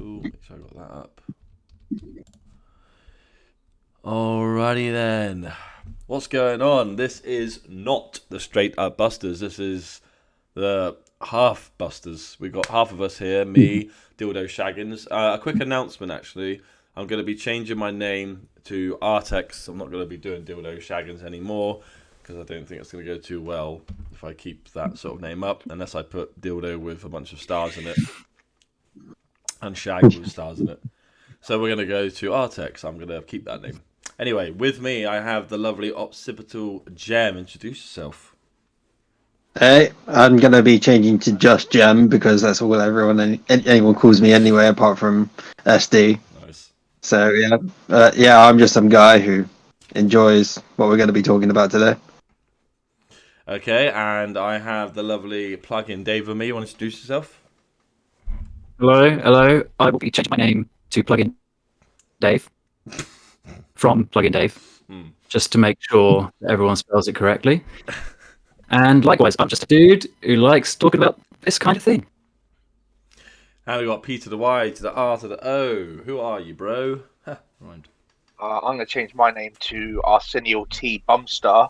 Cool. Make sure I got that up. Alrighty then. What's going on? This is not the straight up busters. This is the half busters. We've got half of us here. Me, Dildo Shaggins. A quick announcement actually. I'm going to be changing my name to R-Techz. I'm not going to be doing Dildo Shaggins anymore because I don't think it's going to go too well if I keep that sort of name up, unless I put Dildo with a bunch of stars in it and Shag with stars in it. So we're going to go to R-Techz. I'm going to keep that name. Anyway, with me I have the lovely Occipital Gem. Introduce yourself. Hey, I'm going to be changing to just Gem because that's all anyone calls me anyway, apart from SD. Nice. So yeah, I'm just some guy who enjoys what we're going to be talking about today. Okay, and I have the lovely PlugInDave with me. You want to introduce yourself? Hello. I will be changing my name to PlugInDave from PlugInDave, just to make sure that everyone spells it correctly. And likewise, I'm just a dude who likes talking about this kind of thing. And we got P to the Y to the R to the O. Who are you, bro? Right. I'm going to change my name to Arsenio T. Bumstar.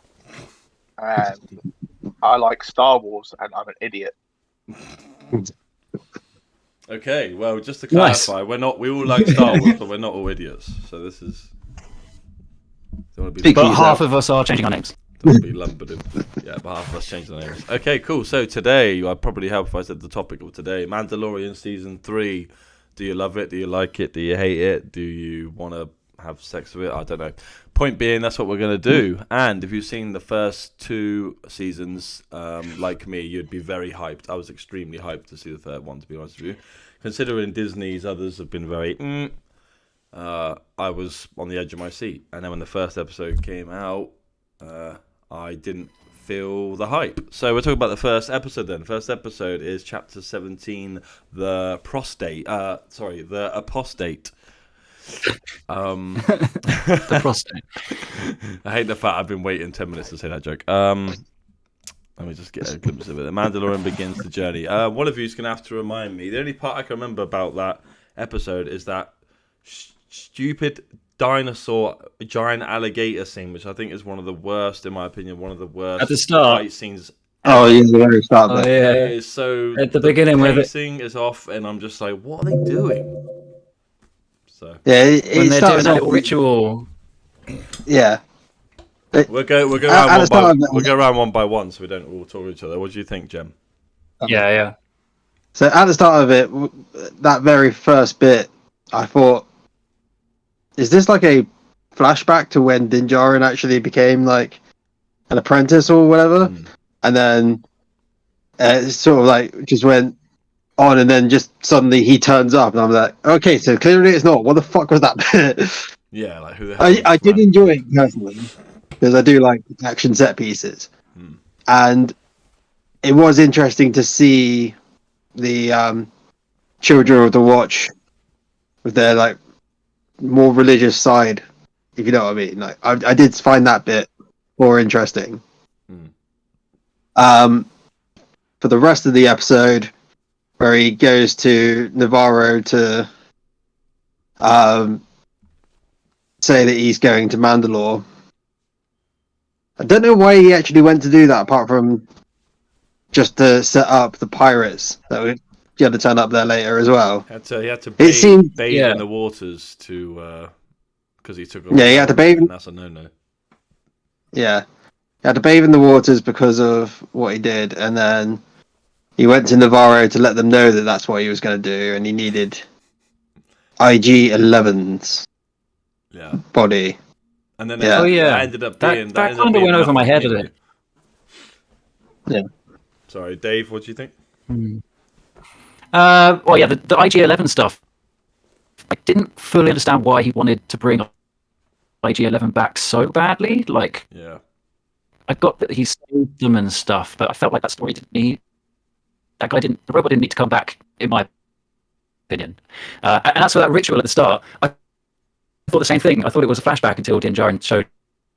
And I like Star Wars, and I'm an idiot. Okay, well, just to clarify, we all like Star Wars, but we're not all idiots. So this is... But half of us are changing our names. Don't be lumbered in. Yeah, but half of us changed our names. Okay, cool. So today, I'd probably help if I said the topic of today. Mandalorian Season 3. Do you love it? Do you like it? Do you hate it? Do you want to have sex with it? I don't know. Point being, that's what we're going to do. And if you've seen the first 2 seasons, like me, you'd be very hyped. I was extremely hyped to see the third one, to be honest with you. Considering Disney's others have been very... I was on the edge of my seat. And then when the first episode came out, I didn't feel the hype. So we're talking about the first episode then. First episode is chapter 17, the apostate. The prostate. I hate the fact I've been waiting 10 minutes to say that joke. Let me just get a glimpse of it. The Mandalorian begins the journey. One of you is going to have to remind me. The only part I can remember about that episode is that stupid dinosaur giant alligator scene, which I think is one of the worst, in my opinion, one of the worst at the start fight scenes ever. Oh yeah, the very start. Oh, yeah. It is so at the beginning where the pacing is off, and I'm just like, what are they doing? So yeah, when they're doing that little ritual. Yeah. We'll go around one by one, so we don't all talk to each other. What do you think, Jem? Yeah. So at the start of it, that very first bit, I thought, is this like a flashback to when Din Djarin actually became like an apprentice or whatever? And then it sort of like just went on, and then just suddenly he turns up, and I'm like, okay, so clearly it's not. What the fuck was that bit? Yeah, like who the hell? I did enjoy it personally because I do like action set pieces, and it was interesting to see the Children of the Watch with their like more religious side, if you know what I mean. Like I did find that bit more interesting. For the rest of the episode, where he goes to Navarro to say that he's going to Mandalore, I don't know why he actually went to do that, apart from just to set up the pirates that would you had to turn up there later as well. He had to bathe in the waters to because he took. He had to bathe. And that's a no-no. Yeah, he had to bathe in the waters because of what he did, and then he went to Navarro to let them know that that's what he was going to do, and he needed IG-11's body. And then that ended up being that kind of went over my head a bit. Yeah. Sorry, Dave. What do you think? The IG-11 stuff. I didn't fully understand why he wanted to bring IG-11 back so badly. Like, I got that he saved them and stuff, but I felt like that story didn't need. The robot didn't need to come back, in my opinion. And as for that ritual at the start, I thought the same thing. I thought it was a flashback until Din Djarin showed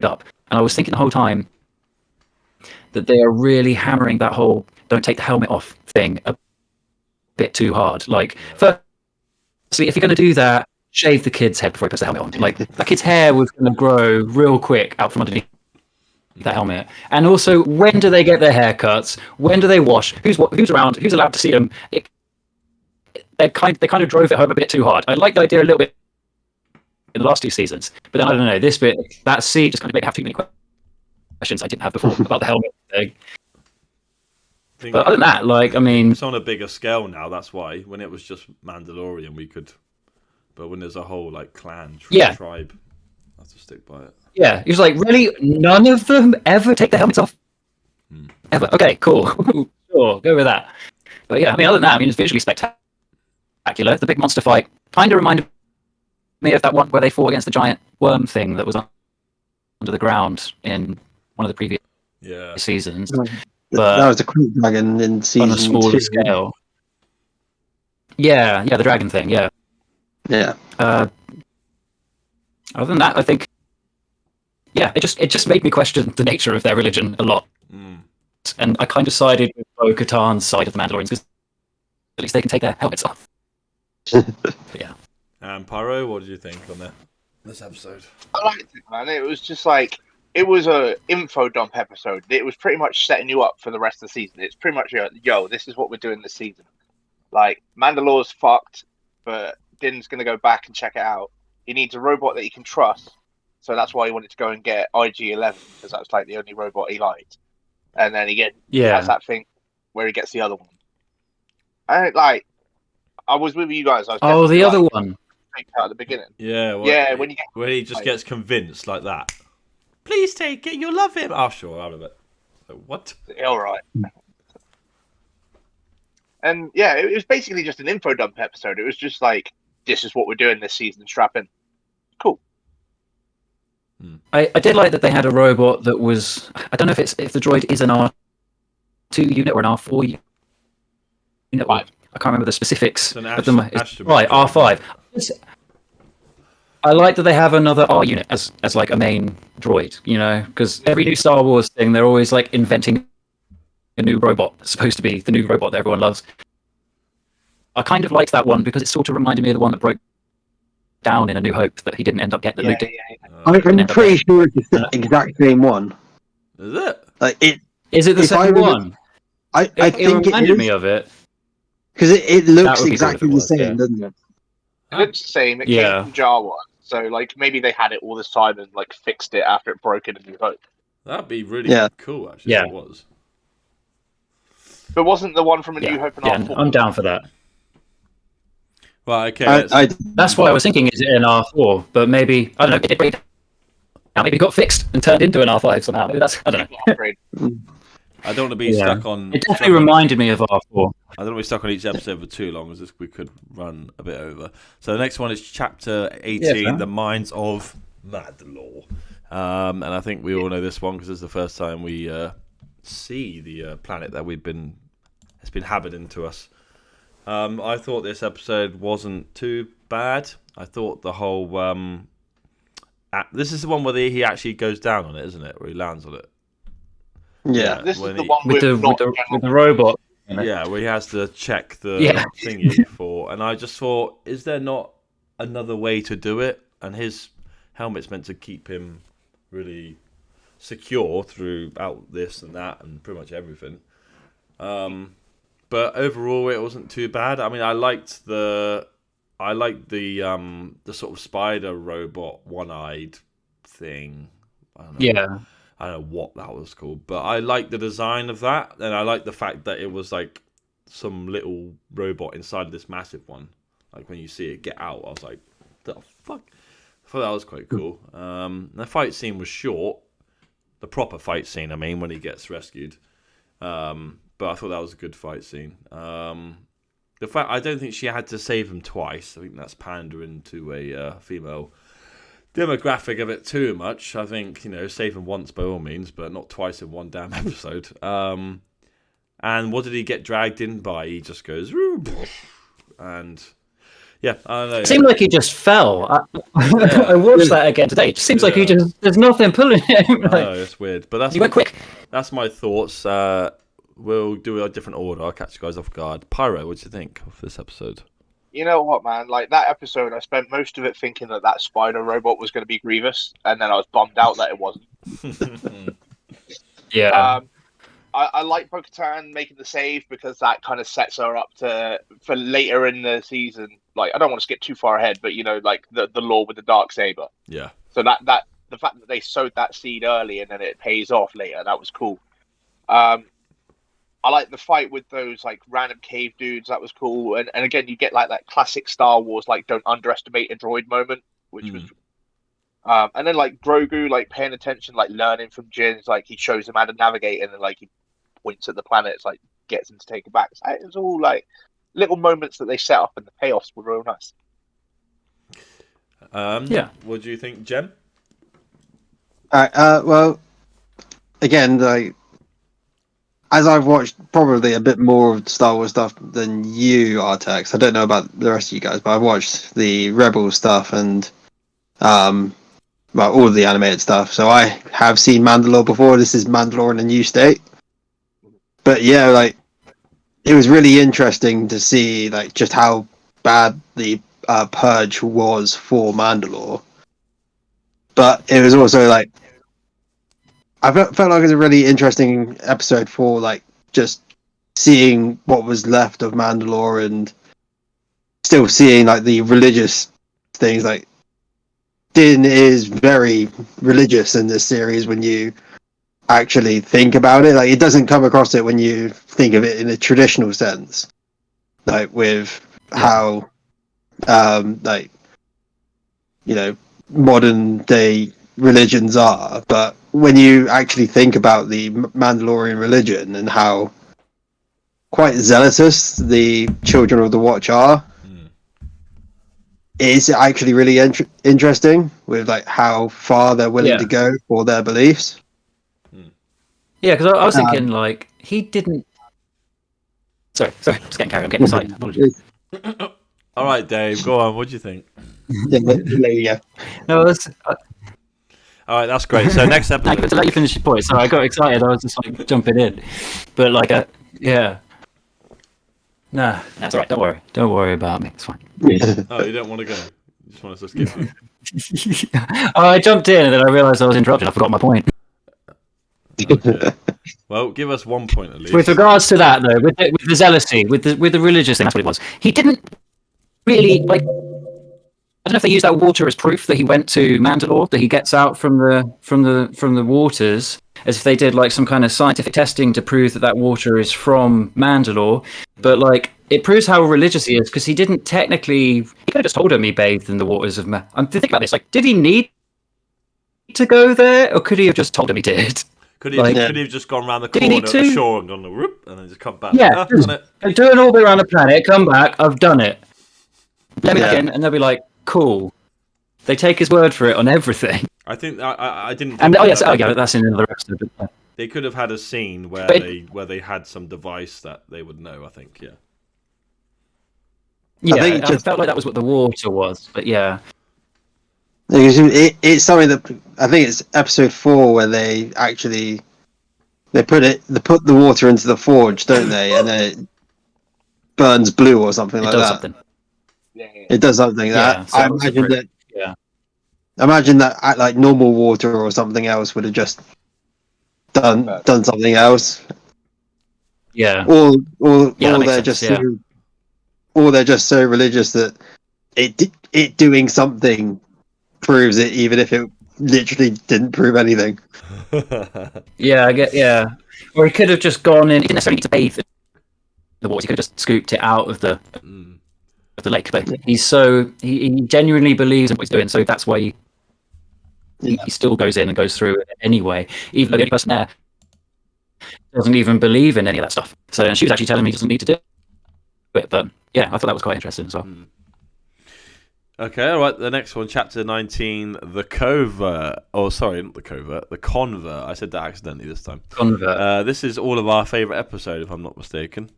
up, and I was thinking the whole time that they are really hammering that whole "don't take the helmet off" thing a bit too hard. Like, first if you're going to do that, shave the kid's head before he puts the helmet on. Like, that kid's hair was going to grow real quick out from underneath that helmet. And also, when do they get their haircuts? When do they wash? Who's around? Who's allowed to see them? They kind of drove it home a bit too hard. I like the idea a little bit in the last 2 seasons, but then I don't know, this bit, that scene just kind of made me have too many questions I didn't have before about the helmet thing. But other than that, like, I mean, it's on a bigger scale now. That's why when it was just Mandalorian, we could, but when there's a whole like clan tribe, I have to stick by it. Yeah, he was like, really, none of them ever take their helmets off, ever. Okay, cool, sure, go with that. But yeah, I mean, other than that, I mean, it's visually spectacular. The big monster fight kind of reminded me of that one where they fought against the giant worm thing that was under the ground in one of the previous seasons. But that was a creep dragon in season 2. On a smaller scale. Yeah, the dragon thing, yeah. Other than that, I think, it just made me question the nature of their religion a lot. And I kind of sided with Bo-Katan's side of the Mandalorians, because at least they can take their helmets off. Yeah. Pyro, what did you think on this episode? I liked it, man. It was just like, it was a info dump episode. It was pretty much setting you up for the rest of the season. It's pretty much, yo, this is what we're doing this season. Like, Mandalore's fucked, but Din's going to go back and check it out. He needs a robot that he can trust. So that's why he wanted to go and get IG-11, because that's like the only robot he liked. And then he has that thing where he gets the other one. And like, I was with you guys. The other one. Out at the beginning. Yeah, when he just gets convinced like that. Please take it, you'll love him. Oh, sure, out of it. So, what? All right. And yeah, it was basically just an info dump episode. It was just like, this is what we're doing this season, strap in. Cool. I did like that they had a robot that was, I don't know if the droid is an R2 unit or an R4 unit. I can't remember the specifics of them. Right, R5. I like that they have another R unit as like a main droid, because every new Star Wars thing, they're always like inventing a new robot that's supposed to be the new robot that everyone loves. I kind of liked that one because it sort of reminded me of the one that broke down in A New Hope that he didn't end up getting. I'm pretty sure it's the exact same one. Is it? Like is it the same one? I think it reminded me of it. Because it looks exactly the same, doesn't it? It looks the same. It came from Jawa. So, like, maybe they had it all this time and, like, fixed it after it broke in A New Hope. That'd be really cool, actually. Yeah. If it was. But wasn't the one from A New Hope an R4? I'm down for that. Well, okay. That's why I was thinking, is it an R4? But maybe, I don't know, it did break down. Maybe it got fixed and turned into an R5 somehow. Maybe that's, I don't know. I don't want to be stuck on... It definitely reminded me of R4. I don't want to be stuck on each episode for too long, as we could run a bit over. So the next one is Chapter 18, The Minds of Mandalore. And I think we all know this one because it's the first time we see the planet that has been inhabited into us. I thought this episode wasn't too bad. I thought the whole... this is the one where he actually goes down on it, isn't it? Where he lands on it. Yeah, this is the one with the robot. Yeah, where he has to check the thingy for, and I just thought, is there not another way to do it? And his helmet's meant to keep him really secure throughout this and that and pretty much everything. But overall, it wasn't too bad. I mean, I liked the sort of spider robot, one-eyed thing. I don't know. Yeah. I don't know what that was called, but I like the design of that, and I like the fact that it was like some little robot inside of this massive one. Like when you see it get out, I was like, "The fuck!" I thought that was quite cool. The fight scene was short, the proper fight scene. I mean, when he gets rescued, but I thought that was a good fight scene. The fact I don't think she had to save him twice. I think that's pandering to a female demographic of it too much. I think, save him once by all means, but not twice in one damn episode. And what did he get dragged in by? He just goes, and I don't know. It seemed like he just fell. I watched that again today. It just seems like there's nothing pulling him. No, it's weird, but he went quick. That's my thoughts. We'll do a different order. I'll catch you guys off guard. Pyro, what do you think of this episode? You know what, man? Like that episode, I spent most of it thinking that spider robot was going to be Grievous, and then I was bummed out that it wasn't. Yeah. I like Bo-Katan making the save because that kind of sets her up for later in the season. Like, I don't want to skip too far ahead, but like the lore with the Darksaber. Yeah. So that the fact that they sowed that seed early and then it pays off later, that was cool. I like the fight with those like random cave dudes. That was cool. And again, you get like that classic Star Wars, like don't underestimate a droid moment, which was. And then like Grogu, like paying attention, like learning from Jin's, like he shows him how to navigate, and then like he points at the planets, like gets him to take it back. So it was all like little moments that they set up, and the payoffs were real nice. Yeah. What do you think, Jem? Well, again, like as I've watched probably a bit more of Star Wars stuff than you, R-Techz. I don't know about the rest of you guys, but I've watched the Rebel stuff and all of the animated stuff. So I have seen Mandalore before. This is Mandalorian: A New State. But yeah, like it was really interesting to see like just how bad the purge was for Mandalore. But it was also like I felt like it was a really interesting episode for like just seeing what was left of Mandalore and still seeing like the religious things. Like Din is very religious in this series when you actually think about it. Like it doesn't come across it when you think of it in a traditional sense, like with how like modern day religions are. But when you actually think about the Mandalorian religion and how quite zealous the Children of the Watch are, it's actually really interesting with like how far they're willing to go for their beliefs. Yeah, because I was thinking like he didn't. Sorry, just getting carried on. I'm getting excited. Apologies. All right, Dave, go on. What do you think? Yeah. No, all right, that's great. So next episode, to let you finish your point. Sorry, I got excited. I was just like jumping in, but like, yeah. No, that's all right. Don't worry about me. It's fine. Oh, you don't want to go? You just want us to skip you? I jumped in and then I realised I was interrupted. I forgot my point. Okay. Well, give us 1 point at least. With regards to that, though, with the zealousy, with the religious thing, that's what it was. He didn't really like. I don't know if they use that water as proof that he went to Mandalore, that he gets out from the waters, as if they did like some kind of scientific testing to prove that water is from Mandalore. But like, it proves how religious he is because he didn't technically. He could have just told him he bathed in the waters of. I'm thinking about this. Like, did he need to go there, or could he have just told him he did? Could he have just gone around the corner at the shore and gone whoop, and then just come back? Yeah, do an orbit around the planet, come back. I've done it. Let me back in, and they'll be like, "Cool." They take his word for it on everything. I think I didn't. And that's in another episode. But, they could have had a scene where they had some device that they would know. I think, yeah. Yeah, I felt like that was what the water was, but yeah. It's something that I think it's episode 4 where they put the water into the forge, don't they? And then it burns blue or something like that. Something. Yeah. It does something that so I imagine that. Yeah. Imagine that like normal water or something else would have just done something else. Yeah. Or they're just so religious that it doing something proves it, even if it literally didn't prove anything. Yeah, I get. Yeah, or he could have just gone in. He didn't necessarily need to bathe in the water. He could have just scooped it out of the lake. But he genuinely believes in what he's doing, so that's why he still goes in and goes through it anyway, even though the only person there doesn't even believe in any of that stuff. So, and she was actually telling me he doesn't need to do it. But yeah, I thought that was quite interesting as well. Okay, all right. The next one, chapter 19, the covert. Oh, sorry, not the covert, the convert. I said that accidentally this time. Convert. This is all of our favourite episode, if I'm not mistaken.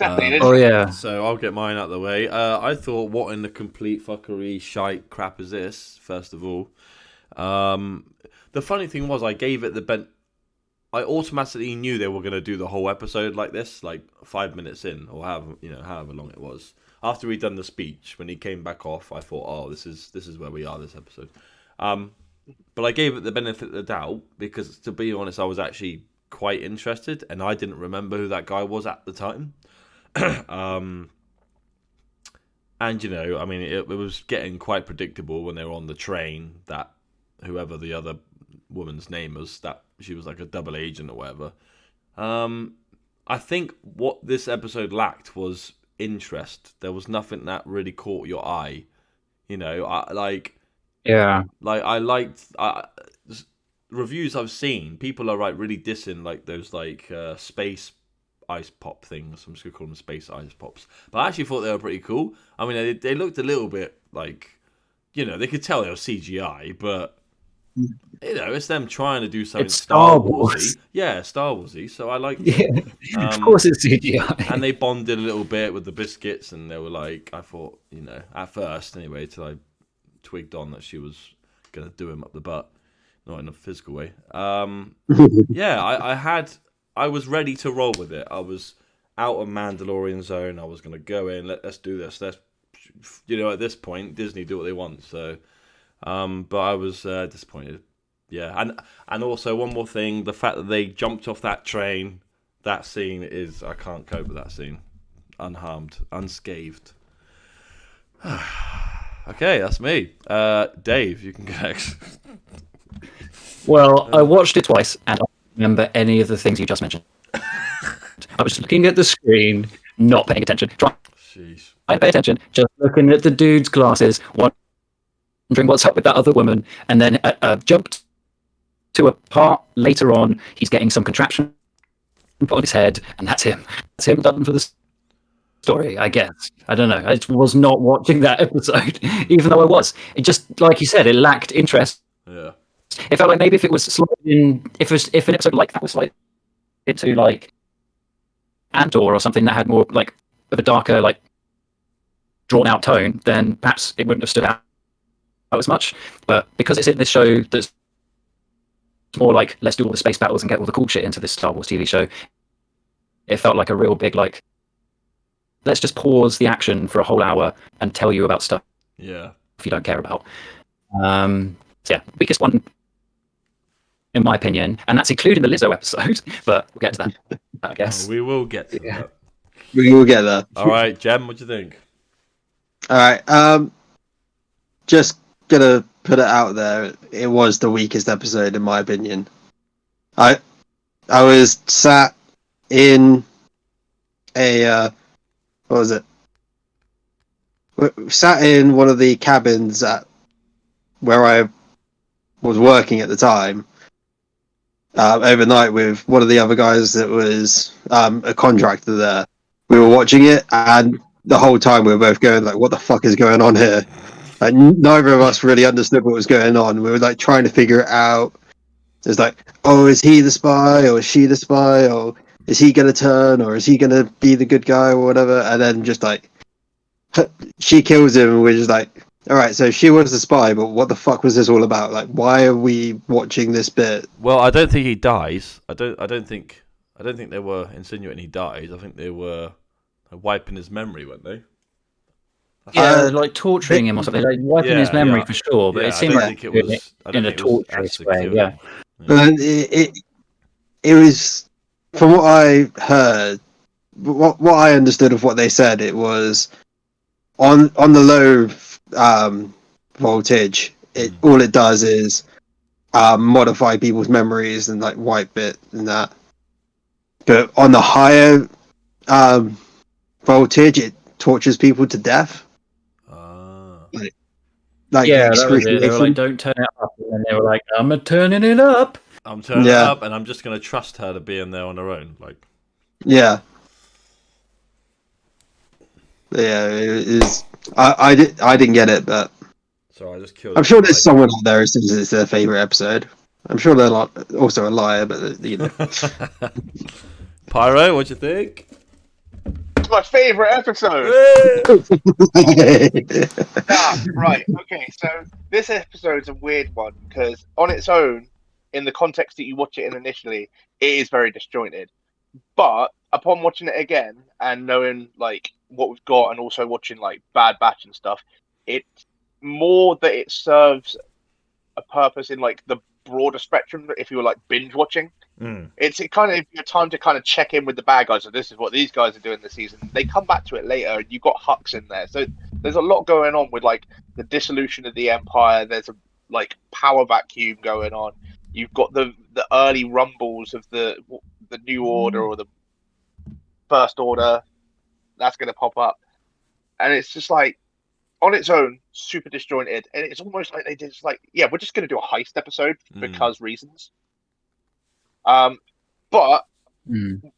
Oh yeah. So I'll get mine out of the way. I thought, what in the complete fuckery shite crap is this? First of all, the funny thing was, I gave it the automatically knew they were going to do the whole episode like this, like 5 minutes in, or however long it was. After he'd done the speech, when he came back off, I thought, oh, this is where we are this episode. But I gave it the benefit of the doubt because, to be honest, I was actually quite interested, and I didn't remember who that guy was at the time. And I mean, it was getting quite predictable when they were on the train that whoever the other woman's name was, that she was like a double agent or whatever. I think what this episode lacked was interest. There was nothing that really caught your eye. I liked reviews I've seen. People are like really dissing like those like space ice pop things. I'm just gonna call them space ice pops. But I actually thought they were pretty cool. I mean, they looked a little bit like, they could tell they were CGI, but it's them trying to do something It's Star Wars. Yeah, Star Warsy. So I like it. Of course it's CGI. And they bonded a little bit with the biscuits, and they were like, I thought, at first anyway, till I twigged on that she was gonna do him up the butt, not in a physical way. Yeah, I was ready to roll with it. I was out of Mandalorian zone. I was gonna go in. Let's do this. Let's, at this point, Disney do what they want. So. But I was disappointed. Yeah, and also one more thing, the fact that they jumped off that train, that scene I can't cope with that scene. Unharmed, unscathed. Okay, that's me. Dave, you can go next. Well, I watched it twice, and I don't remember any of the things you just mentioned. I was looking at the screen, not paying attention. Sheesh. I pay attention, just looking at the dude's glasses, wondering what's up with that other woman, and then jumped to a part later on. He's getting some contraption put on his head, and that's him. That's him done for the story, I guess. I don't know. I was not watching that episode, even though I was. It just, like you said, it lacked interest. Yeah. It felt like maybe if it was sliding, if an episode like that was sliding into like Andor or something that had more like of a darker, like drawn out tone, then perhaps it wouldn't have stood out as much. But because it's in this show that's more like, let's do all the space battles and get all the cool shit into this Star Wars TV show, it felt like a real big like, let's just pause the action for a whole hour and tell you about stuff if you don't care about. So yeah, weakest one in my opinion, and that's including the Lizzo episode, but we'll get to that, I guess. We will get to that. We will get there. All right, Jem, what do you think? All right, just gonna put it out there. It was the weakest episode in my opinion. I was sat in a what was it? Sat in one of the cabins at where I was working at the time, overnight with one of the other guys that was a contractor there. We were watching it, and the whole time we were both going like, "What the fuck is going on here?" Like, neither of us really understood what was going on. We were like trying to figure it out. It's like, oh, is he the spy, or is she the spy, or is he gonna turn, or is he gonna be the good guy, or whatever? And then just like, she kills him, and we're just like, all right, so she was the spy, but what the fuck was this all about? Like, why are we watching this bit? Well, I don't think he dies. I don't think they were insinuating he dies. I think they were wiping his memory, weren't they? Yeah, like torturing him or something, like wiping his memory for sure. But it seemed like it was in a torturous way. Yeah. And it was, from what I heard, what I understood of what they said, it was on the low voltage. All it does is modify people's memories and like wipe it and that. But on the higher voltage, it tortures people to death. Like yeah, that was it. They were like, "Don't turn it up," and they were like, "I'm turning it up. I'm turning it up, and I'm just going to trust her to be in there on her own." Like, yeah, it is. I didn't get it, but so I just killed. I'm sure there's someone out there who says it's their favorite episode. I'm sure they're also a liar, but you know. Pyro, what do you think? It's my favorite episode. Right. Okay. So this episode's a weird one because on its own, in the context that you watch it in initially, it is very disjointed. But upon watching it again and knowing like what we've got, and also watching like Bad Batch and stuff, it's more that it serves a purpose in like the broader spectrum. If you were like binge watching, it's kind of your time to kind of check in with the bad guys. So this is what these guys are doing this season. They come back to it later, and you've got Hux in there. So there's a lot going on with like the dissolution of the Empire. There's a like power vacuum going on. You've got the early rumbles of the New Order or the First Order that's going to pop up, and it's just like on its own super disjointed, and it's almost like they just like, yeah, we're just going to do a heist episode because reasons. But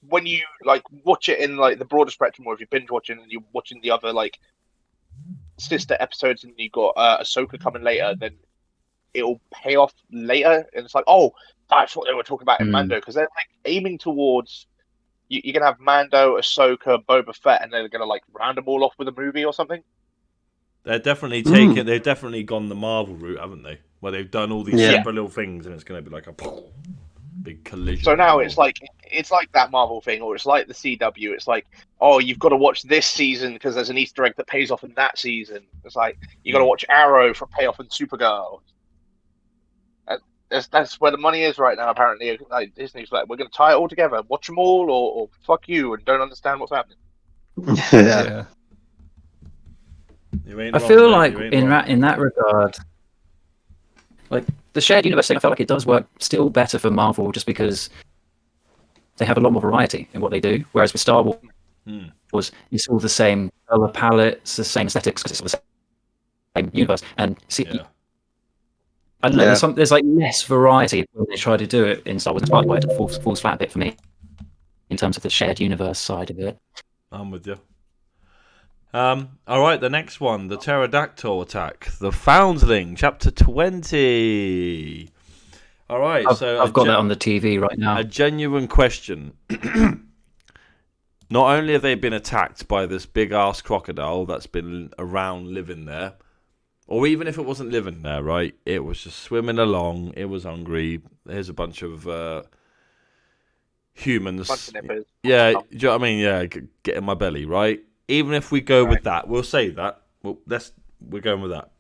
when you like watch it in like the broader spectrum, or if you're binge watching and you're watching the other like sister episodes, and you got Ahsoka coming later, then it'll pay off later, and it's like, oh, that's what they were talking about in Mando, because they're like aiming towards you're gonna have Mando, Ahsoka, Boba Fett, and they're gonna like round them all off with a movie or something. They're definitely taking. They've definitely gone the Marvel route, haven't they? Where they've done all these separate little things, and it's gonna be like a big collision. So now it's like that Marvel thing, or it's like the CW. It's like, oh, you've got to watch this season because there's an Easter egg that pays off in that season. It's like you got to watch Arrow for payoff in Supergirl. That's where the money is right now. Apparently, like, Disney's like, we're going to tie it all together, watch them all, or fuck you and don't understand what's happening. Yeah. I feel like in that regard, like the shared universe thing, I feel like it does work still better for Marvel, just because they have a lot more variety in what they do. Whereas with Star Wars, it's all the same color palettes, the same aesthetics, because it's all the same universe. And I don't know, there's like less variety when they try to do it in Star Wars. That's part of why it falls flat a bit for me in terms of the shared universe side of it. I'm with you. All right, the next one, the Pterodactyl Attack, the Foundling, Chapter 20. All right, I've got that on the TV right now. A genuine question. Not only have they been attacked by this big-ass crocodile that's been around living there, or even if it wasn't living there, right? It was just swimming along. It was hungry. Here's a bunch of humans. Yeah, do you know what I mean? Yeah, get in my belly, right? Even if we go with that, we'll say that. We're going with that.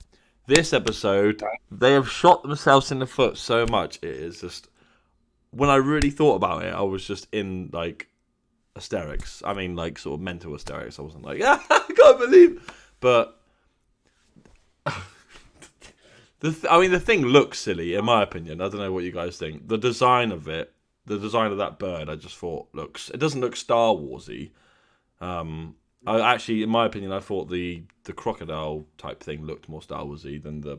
This episode, they have shot themselves in the foot so much. It is just, when I really thought about it, I was just in like hysterics. I mean, like sort of mental hysterics. I wasn't like, I can't believe. But the thing looks silly, in my opinion. I don't know what you guys think. The design of it, the design of that bird, I just thought it doesn't look Star Warsy. In my opinion, I thought the crocodile type thing looked more Star Warsy than the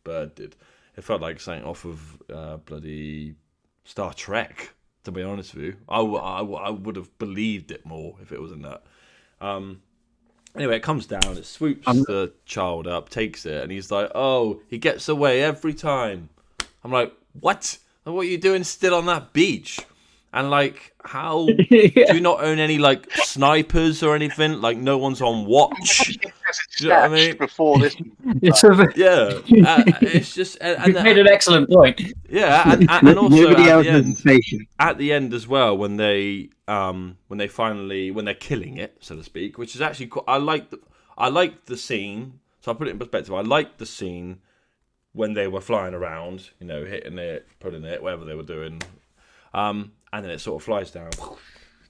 bird did. It felt like something off of bloody Star Trek, to be honest with you. I would have believed it more if it was in that. Anyway, it comes down, it swoops the child up, takes it, and he's like, oh, he gets away every time. I'm like, what? What are you doing still on that beach? And like, how do you not own any like snipers or anything? Like, no one's on watch. Do you know what I mean? Before this, it's just. You made an excellent point. Yeah, and also at the end as well, when they're killing it, so to speak, which is actually I like the scene. So I put it in perspective. I liked the scene when they were flying around, hitting it, putting it, whatever they were doing. And then it sort of flies down,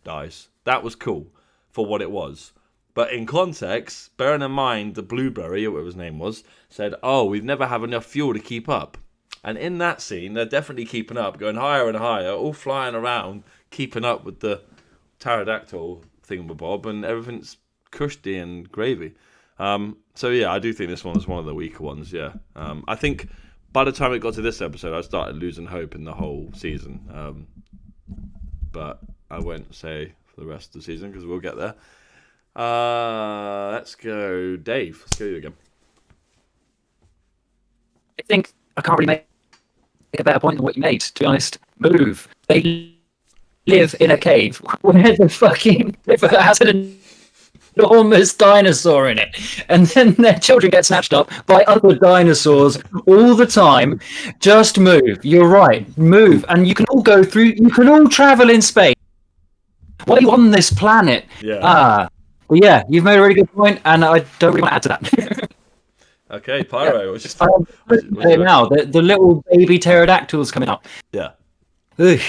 dies. That was cool for what it was. But in context, bearing in mind the Blueberry, or whatever his name was, said, oh, we've never had enough fuel to keep up. And in that scene, they're definitely keeping up, going higher and higher, all flying around, keeping up with the pterodactyl thingamabob, and everything's cushy and gravy. So yeah, I do think this one is one of the weaker ones, yeah. I think by the time it got to this episode, I started losing hope in the whole season. But I won't say for the rest of the season because we'll get there. Let's go, Dave. Let's go you again. I think I can't really make a better point than what you made, to be honest. Move. They live in a cave where the fucking river has an enormous dinosaur in it, and then their children get snatched up by other dinosaurs all the time. Just move. You're right. Move, and you can all go through. You can all travel in space. Why are you on this planet? Yeah. Well, yeah, you've made a really good point, and I don't really want to add to that. Okay, Pyro. Now the little baby pterodactyls coming up. Yeah. Ugh.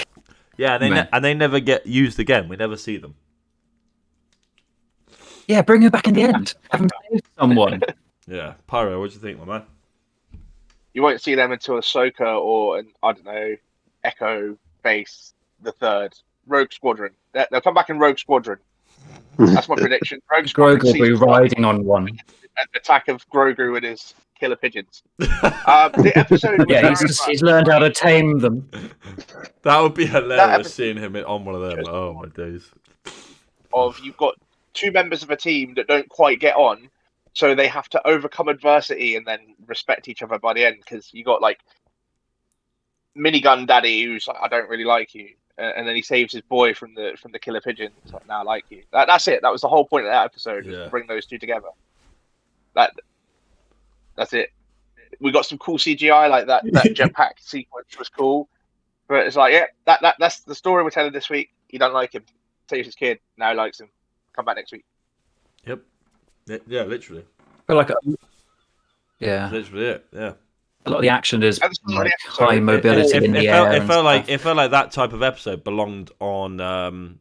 Yeah, and they never get used again. We never see them. Yeah, bring her back in the end. Have them save someone. Yeah, Pyro. What do you think, my man? You won't see them until Ahsoka or I don't know, Echo Base the third Rogue Squadron. They'll come back in Rogue Squadron. That's my prediction. Rogue Squadron. Grogu will be riding on one. An attack of Grogu and his killer pigeons. The episode. Yeah, he's learned how to tame them. That would be hilarious seeing him on one of them. Oh my days. You've got two members of a team that don't quite get on, so they have to overcome adversity and then respect each other by the end. Because you got like Minigun Daddy, who's like, I don't really like you, and then he saves his boy from the killer pigeon. It's like, now I like you. That's it. That was the whole point of that episode. Was to bring those two together. That's it. We got some cool CGI, like that jetpack sequence was cool, but it's like, yeah, that's the story we're telling this week. You don't like him, saves his kid, now he likes him. Come back next week. Yep. Yeah, literally. But like, yeah, literally it. Yeah. A lot of the action is like high mobility in the air. It felt like that type of episode belonged on,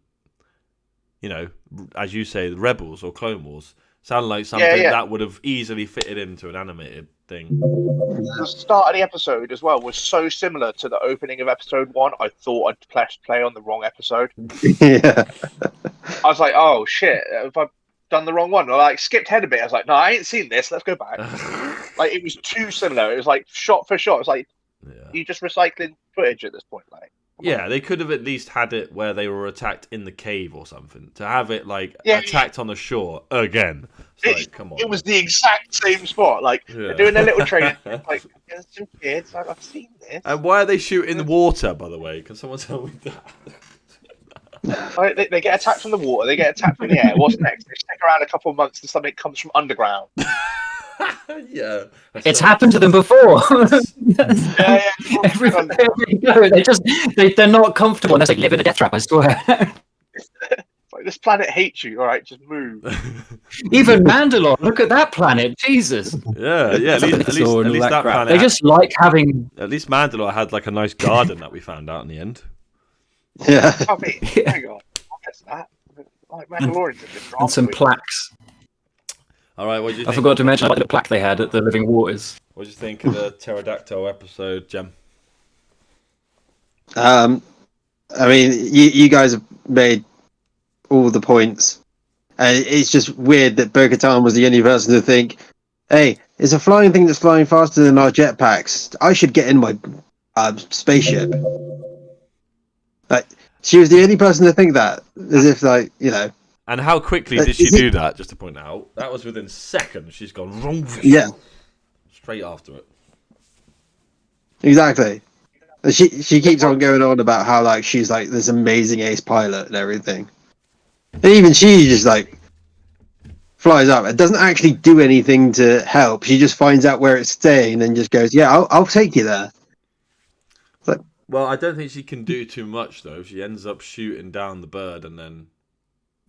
as you say, the Rebels or Clone Wars. Sounded like something that would have easily fitted into an animated thing. The start of the episode as well was so similar to the opening of episode 1. I thought I'd pressed play on the wrong episode. Yeah. I was like, oh shit, have I done the wrong one? I skipped ahead a bit. I was like, no, I ain't seen this. Let's go back. Like, it was too similar. It was like shot for shot. It was like, you just recycling footage at this point. Like, yeah, they could have at least had it where they were attacked in the cave or something. To have it like attacked on the shore again. Like, come on. It was the exact same spot. Like they're doing their little training. Like, there's some kids. Like, I've seen this. And why are they shooting the water? By the way, can someone tell me that? Like, they get attacked from the water. They get attacked from the air. What's next? They stick around a couple of months and something comes from underground. Yeah, it's happened to them before. Everywhere they go, they're not comfortable unless they live in a death trap. I swear. Like, this planet hates you. All right, just move. Even Mandalorian. Look at that planet. Jesus. Yeah. At least that planet. They just like having. At least Mandalorian had like a nice garden that we found out in the end. Yeah. I mean, hang on. What's that? Like Mandalorian's and some plaques. All right, what do you think? I forgot to mention the plaque they had at the Living Waters. What do you think of the Pterodactyl episode, Jem? I mean, you guys have made all the points. It's just weird that Bo-Katan was the only person to think, hey, it's a flying thing that's flying faster than our jetpacks. I should get in my spaceship. Like, she was the only person to think that, as if, like, you know. And how quickly did she do that? Just to point out, that was within seconds. She's gone wrong. Yeah. Straight after it. Exactly. She keeps on going on about how like she's like this amazing ace pilot and everything, and even she just like flies up. It doesn't actually do anything to help. She just finds out where it's staying and then just goes, "Yeah, I'll take you there." Like, well, I don't think she can do too much though. She ends up shooting down the bird and then.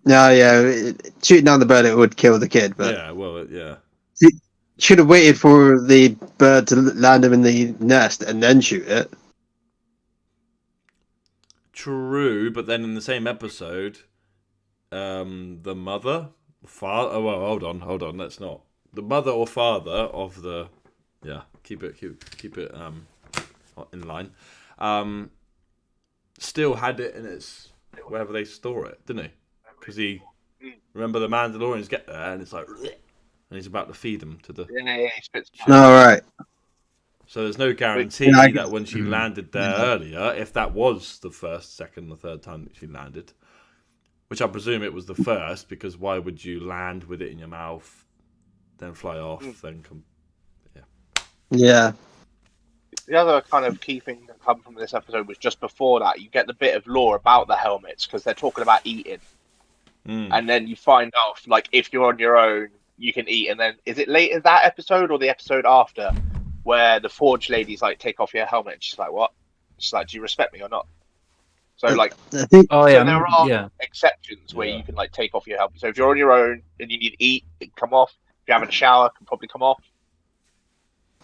No, yeah, shooting down the bird it would kill the kid, but yeah, well, yeah. She should have waited for the bird to land him in the nest and then shoot it. True, but then in the same episode, the mother, father. Oh, well, hold on. Let's not. The mother or father of the, keep it in line. Still had it in its wherever they store it, didn't he? Because remember the Mandalorians get there and it's like, and he's about to feed them to the. Yeah, he spits. All right. So there's no guarantee that when she landed there earlier, if that was the first, second, or third time that she landed, which I presume it was the first, because why would you land with it in your mouth, then fly off, then come? Yeah. The other kind of key thing that come from this episode was just before that, you get the bit of lore about the helmets because they're talking about eating. and then you find off like if you're on your own, you can eat. And then is it later that episode or the episode after where the Forge lady's like, take off your helmet? And she's like, what? She's like, do you respect me or not? So like, I think Oh yeah, so there are yeah. exceptions where you can like take off your helmet. So if you're on your own and you need to eat, it can come off. If you're having a shower, it can probably come off.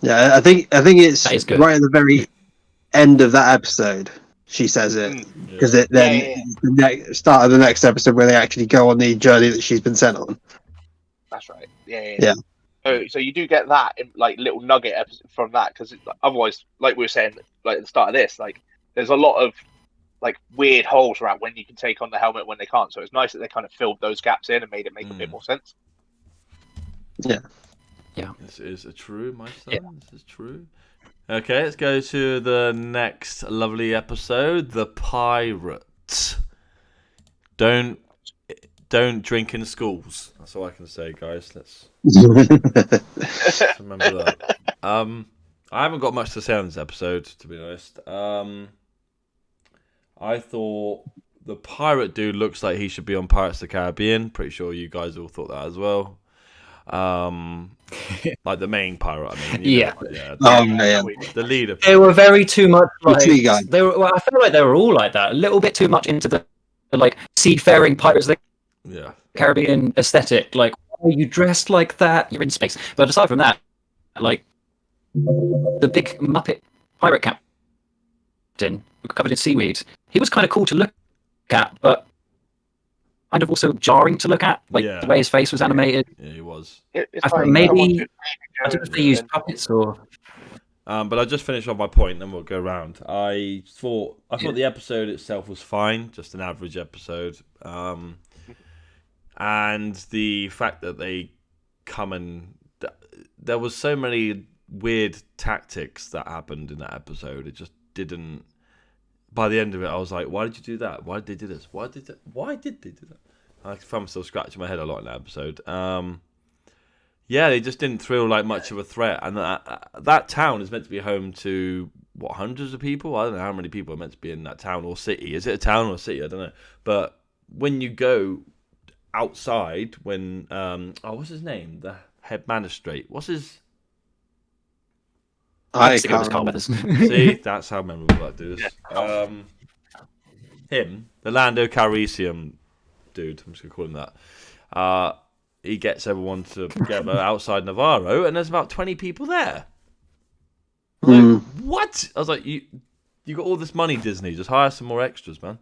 Yeah, I think That is it's good. right at the very end of that episode. She says it because the start of the next episode where they actually go on the journey that she's been sent on. That's right. Yeah. So you do get that like little nugget from that because otherwise, like we were saying, like at the start of this, like there's a lot of like weird holes around when you can take on the helmet when they can't. So it's nice that they kind of filled those gaps in and made it make a bit more sense. Yeah. This is true, my son. Yeah. This is true. Okay, let's go to the next lovely episode, The Pirate. Don't drink in schools. That's all I can say, guys. Let's remember that. I haven't got much to say on this episode, to be honest. I thought the pirate dude looks like he should be on Pirates of the Caribbean. Pretty sure you guys all thought that as well. Like the main pirate, I mean. Yeah. The leader. They were very too much like tree guy. they were. Well, I feel like they were all like that. A little bit too much into the like seafaring Pirates of the Caribbean aesthetic. Like, oh, you dressed like that, you're in space. But aside from that, like the big Muppet pirate captain covered in seaweed, he was kind of cool to look at, but kind of also jarring to look at, like the way his face was animated. Yeah, he was. I thought maybe I don't know if they used puppets or. But I'll just finish off my point, then we'll go around. I thought the episode itself was fine, just an average episode. And the fact that they come and there was so many weird tactics that happened in that episode. It just didn't. By the end of it, I was like, "Why did you do that? Why did they do this? Why did they do that?" I'm still scratching my head a lot in that episode. Yeah, they just didn't feel like much of a threat, and that town is meant to be home to hundreds of people. I don't know how many people are meant to be in that town or city. Is it a town or a city? I don't know. But when you go outside, when what's his name? The head magistrate. What's his? I can't remember. See, that's how memorable that dude is. Him, the Lando Calrissian dude. I'm just gonna call him that. He gets everyone together outside Navarro, and there's about 20 people there. Like, what? I was like, you got all this money, Disney. Just hire some more extras, man.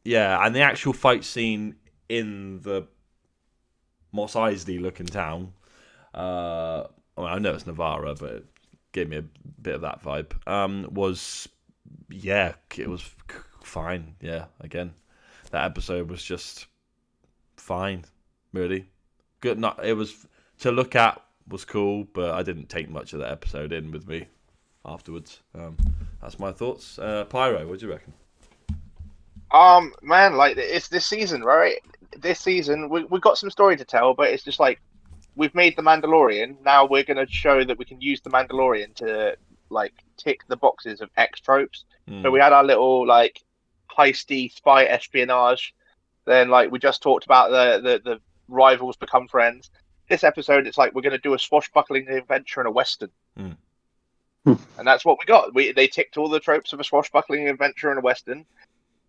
Yeah, and the actual fight scene in the Mos Eisley looking town. I know it's Navarro, but it gave me a bit of that vibe. It was fine. Yeah, again, that episode was just fine, really good. It was to look at, was cool, but I didn't take much of that episode in with me afterwards. That's my thoughts. Pyro, what do you reckon? Man, like it's this season, right? This season we got some story to tell, but it's just like we've made the Mandalorian. Now we're going to show that we can use the Mandalorian to like tick the boxes of X tropes. So we had our little like heisty spy espionage. Then like we just talked about the rivals become friends. This episode, it's like we're going to do a swashbuckling adventure in a western, and that's what we got. They ticked all the tropes of a swashbuckling adventure in a western.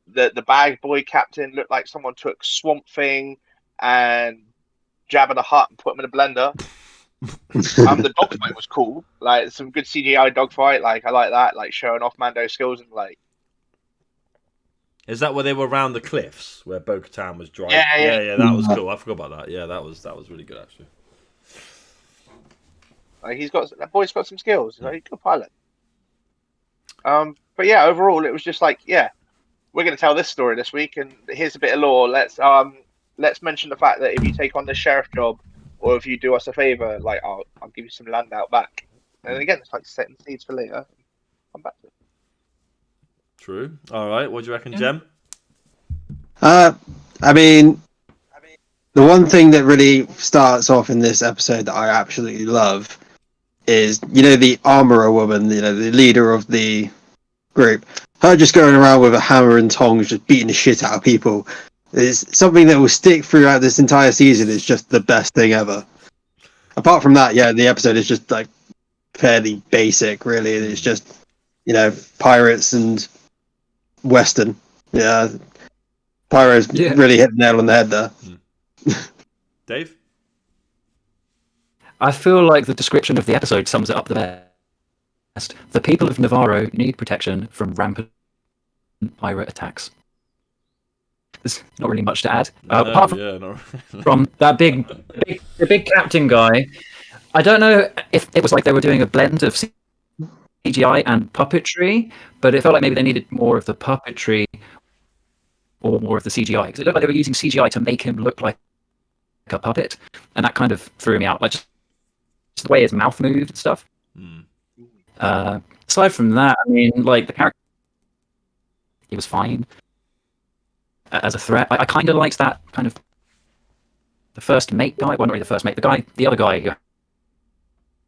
The bag boy captain looked like someone took Swamp Thing and Jabba the Hutt and put him in a blender. The dogfight was cool. Like some good CGI dogfight. Like I like that. Like showing off Mando's skills and like. Is that where they were around the cliffs where Bo-Katan was driving? Yeah. That was cool. I forgot about that. Yeah, that was really good actually. Like that boy's got some skills. He's like a good pilot. But yeah, overall it was just like, yeah, we're going to tell this story this week, and here's a bit of lore. Let's mention the fact that if you take on this sheriff job, or if you do us a favor, like I'll give you some land out back. And again, it's like setting seeds for later. Come back to it. True. All right. What do you reckon, Jem? I mean, the one thing that really starts off in this episode that I absolutely love is, the armorer woman, the leader of the group. Her just going around with a hammer and tongs, just beating the shit out of people. It's something that will stick throughout this entire season. It's just the best thing ever. Apart from that, yeah, the episode is just like fairly basic, really. It's just, pirates and Western. Yeah. Pyro's really hit the nail on the head there. Dave? I feel like the description of the episode sums it up the best. The people of Navarro need protection from rampant pirate attacks. There's not really much to add. Apart from that the big captain guy. I don't know if it was like they were doing a blend of CGI and puppetry, but it felt like maybe they needed more of the puppetry or more of the CGI, because it looked like they were using CGI to make him look like a puppet, and that kind of threw me out. Like just the way his mouth moved and stuff. Aside from that, I mean, like the character, he was fine as a threat. I kind of liked that kind of the first mate guy. Well, not really the first mate. The other guy who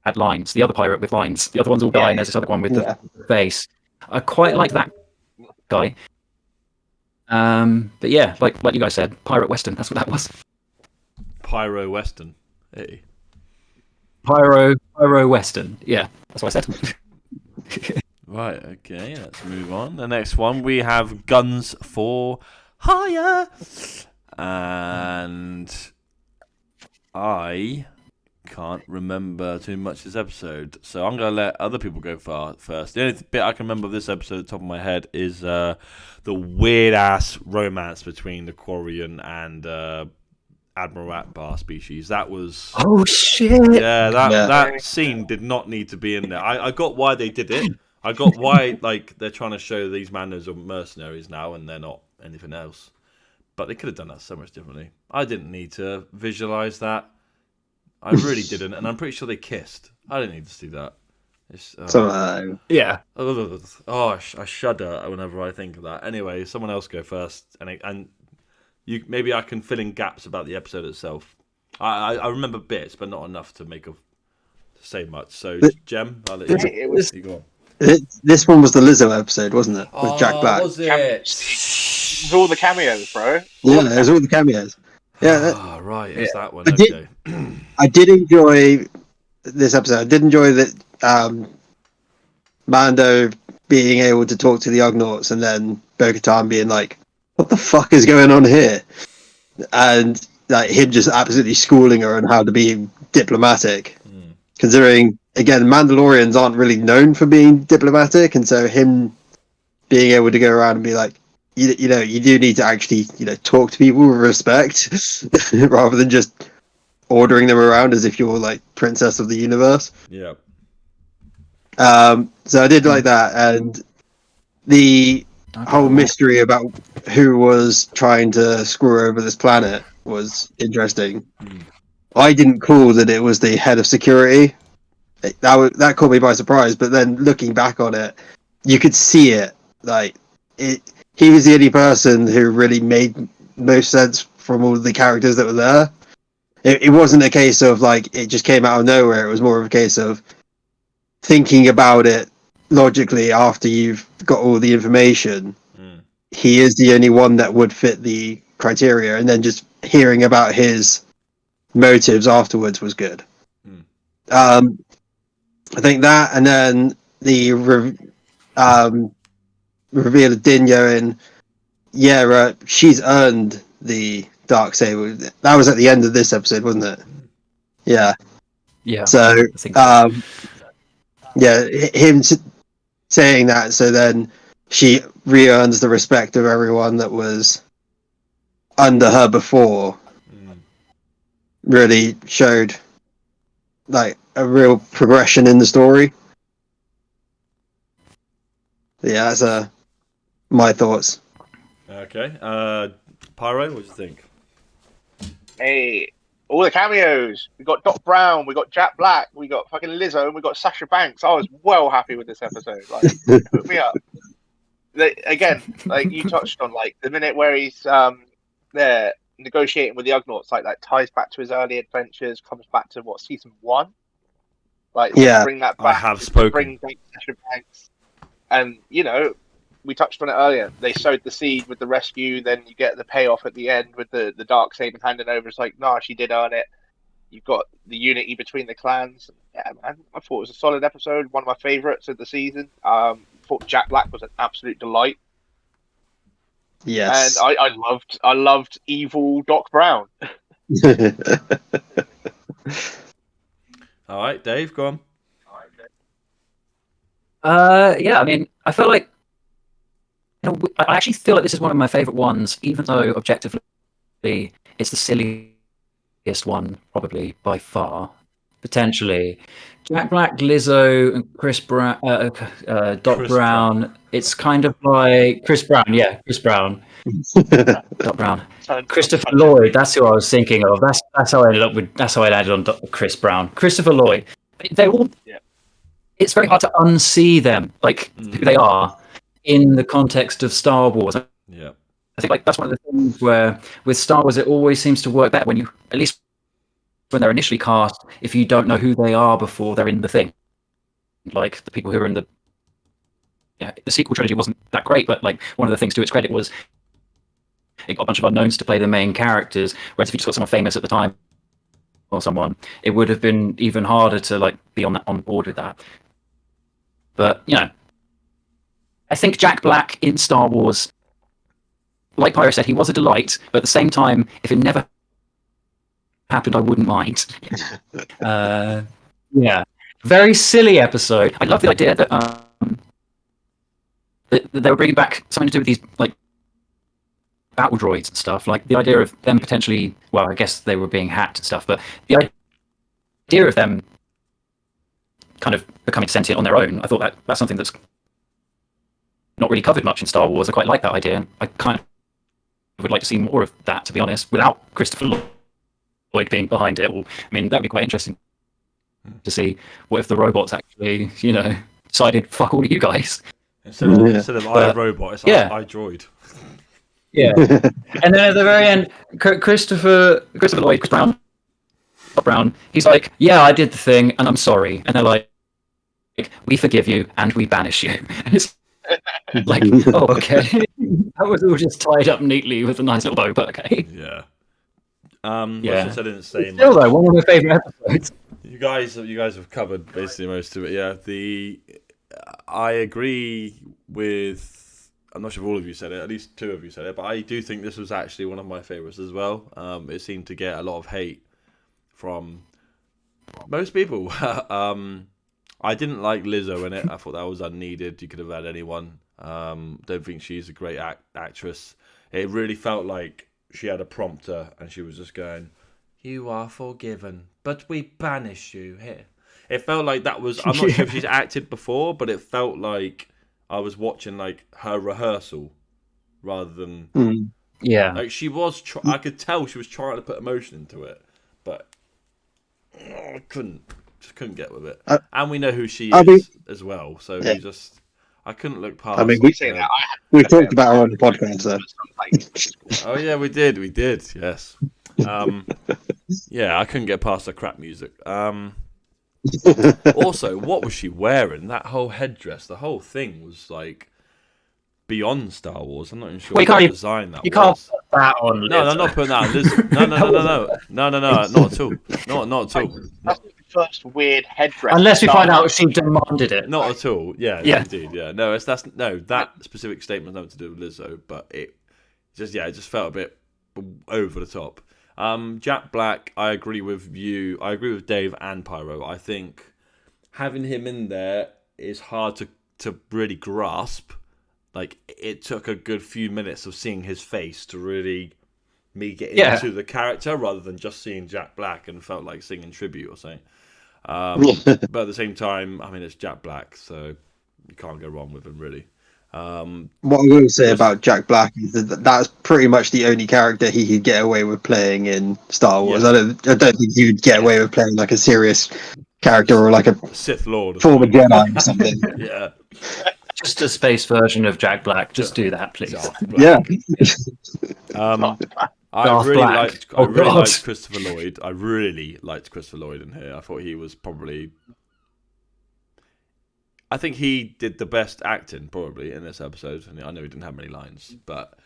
had lines. The other pirate with lines. The other one's all guy, and there's this other one with the face. I quite like that guy. But yeah, like you guys said, pirate western. That's what that was. Pyro western. Hey. Pyro western. Yeah, that's what I said. Right. Okay. Let's move on. The next one we have Guns for Hire, and I can't remember too much this episode, so I'm gonna let other people go first. The only bit I can remember of this episode at the top of my head is the weird ass romance between the Quarian and Admiral Akbar species. That was shit. Yeah, that scene did not need to be in there. I got why they did it. I got why they're trying to show these Mandos are mercenaries now and they're not anything else. But they could have done that so much differently. I didn't need to visualize that. I really didn't, and I'm pretty sure they kissed. I didn't need to see that. Yeah. Oh, I shudder whenever I think of that. Anyway, someone else go first, and you maybe I can fill in gaps about the episode itself. I remember bits, but not enough to say much. So, Jem, I'll let you go on. This one was the Lizzo episode, wasn't it? With Jack Black. Was it? With all the cameos, bro. Yeah, it was all the cameos. Yeah. Right. It's that one. Okay. I did enjoy this episode. I did enjoy that Mando being able to talk to the Ugnaughts, and then Bo-Katan being like, "What the fuck is going on here?" And like him just absolutely schooling her on how to be diplomatic. Considering, again, Mandalorians aren't really known for being diplomatic, and so him being able to go around and be like, you do need to actually, talk to people with respect, rather than just ordering them around as if you're like princess of the universe. Yeah. So I did like that, and the whole mystery about who was trying to screw over this planet was interesting. I didn't call that it was the head of security. That caught me by surprise, but then looking back on it, you could see it. He was the only person who really made most sense from all the characters that were there. It wasn't a case of it just came out of nowhere. It was more of a case of thinking about it logically after you've got all the information. He is the only one that would fit the criteria, and then just hearing about his motives afterwards was good. I think that, and then the reveal of Din going, she's earned the Darksaber. That was at the end of this episode, wasn't it? Yeah. So, him saying that, so then she re-earns the respect of everyone that was under her before. Really showed a real progression in the story. Yeah, that's my thoughts. Okay. Pyro, what do you think? Hey, all the cameos. We got Doc Brown, we got Jack Black, we got fucking Lizzo, and we got Sasha Banks. I was well happy with this episode. Put me up. Again, you touched on, the minute where he's there negotiating with the Ugnaughts, that ties back to his early adventures, comes back to season 1. Bring that back. I have spoken. Bring back Sasha Banks, and we we touched on it earlier. They sowed the seed with the rescue, then you get the payoff at the end with the Darksaber handing over. It's like, nah, she did earn it. You've got the unity between the clans. Yeah, man, I thought it was a solid episode. One of my favorites of the season. Thought Jack Black was an absolute delight. Yes. And I loved evil Doc Brown. All right, Dave, go on. Yeah, I mean, I feel like I actually feel like this is one of my favorite ones, even though objectively it's the silliest one, probably by far, potentially. Jack Black, Lizzo, and Chris Brown, Doc Brown. It's kind of like Chris Brown, Chris Brown, Doc Brown, Christopher Lloyd. That's who I was thinking of. That's how I ended up with. That's how I landed on Chris Brown, Christopher Lloyd. They all. Yeah. It's very hard to unsee them, like who they are, in the context of Star Wars. Yeah, I think like that's one of the things where with Star Wars it always seems to work better when you, at least when they're initially cast, if you don't know who they are before they're in the thing. Like the people who are in the sequel trilogy wasn't that great, but like one of the things to its credit was it got a bunch of unknowns to play the main characters. Whereas if you just got someone famous at the time or someone, it would have been even harder to like be on board with that. But, I think Jack Black in Star Wars, like Pyro said, he was a delight, but at the same time, if it never happened, I wouldn't mind. Very silly episode. I love the idea that they were bringing back something to do with these, like, battle droids and stuff. Like, the idea of them potentially, well, I guess they were being hacked and stuff, but the idea of them kind of becoming sentient on their own. I thought that's something that's not really covered much in Star Wars. I quite like that idea, and I kind of would like to see more of that, to be honest, without Christopher Lloyd being behind it. I mean, that'd be quite interesting to see. What if the robots actually, decided, fuck all of you guys? Instead of I Robot, it's I Droid. Yeah. And then at the very end, Christopher Lloyd, Chris Brown, he's like, yeah, I did the thing, and I'm sorry. And they're like, we forgive you, and we banish you. And it's like, oh, okay. That was all just tied up neatly with a nice little bow, but okay. Yeah. Yeah. I didn't say still, though, one of my favourite episodes. You guys have covered basically most of it. Yeah. I agree with. I'm not sure if all of you said it. At least two of you said it, but I do think this was actually one of my favourites as well. It seemed to get a lot of hate from most people. I didn't like Lizzo in it. I thought that was unneeded. You could have had anyone. Don't think she's a great actress. It really felt like she had a prompter and she was just going, "You are forgiven, but we banish you here." It felt like that was. I'm not sure if she's acted before, but it felt like I was watching like her rehearsal rather than. Yeah. Like she was. I could tell she was trying to put emotion into it, but I couldn't get with it. And we know who she is as well, so I couldn't look past. I mean, we talked about her on the podcast, though. Oh yeah, we did. Yes. Yeah, I couldn't get past her crap music. Also, what was she wearing? That whole headdress, the whole thing was like beyond Star Wars. I'm not even sure what design that was. You can't put that on. No, I'm not putting that on. No, not at all. Not at all. That's the first weird headdress. Unless we find out she demanded it. Not at all. Yeah, indeed. Yeah, no, that specific statement has nothing to do with Lizzo, but it just felt a bit over the top. Jack Black, I agree with you. I agree with Dave and Pyro. I think having him in there is hard to really grasp. Like, it took a good few minutes of seeing his face to really me get into the character rather than just seeing Jack Black and felt like singing tribute or something. But at the same time, I mean, it's Jack Black, so you can't go wrong with him, really. What I will say about Jack Black is that that's pretty much the only character he could get away with playing in Star Wars. Yeah. I don't think he would get away with playing like a serious character or like a Sith Lord, former Jedi or something. Yeah, just a space version of Jack Black. Just do that, please. Yeah. I really liked Christopher Lloyd. I really liked Christopher Lloyd in here. I thought he was probably. I think he did the best acting probably in this episode. And I know he didn't have many lines, but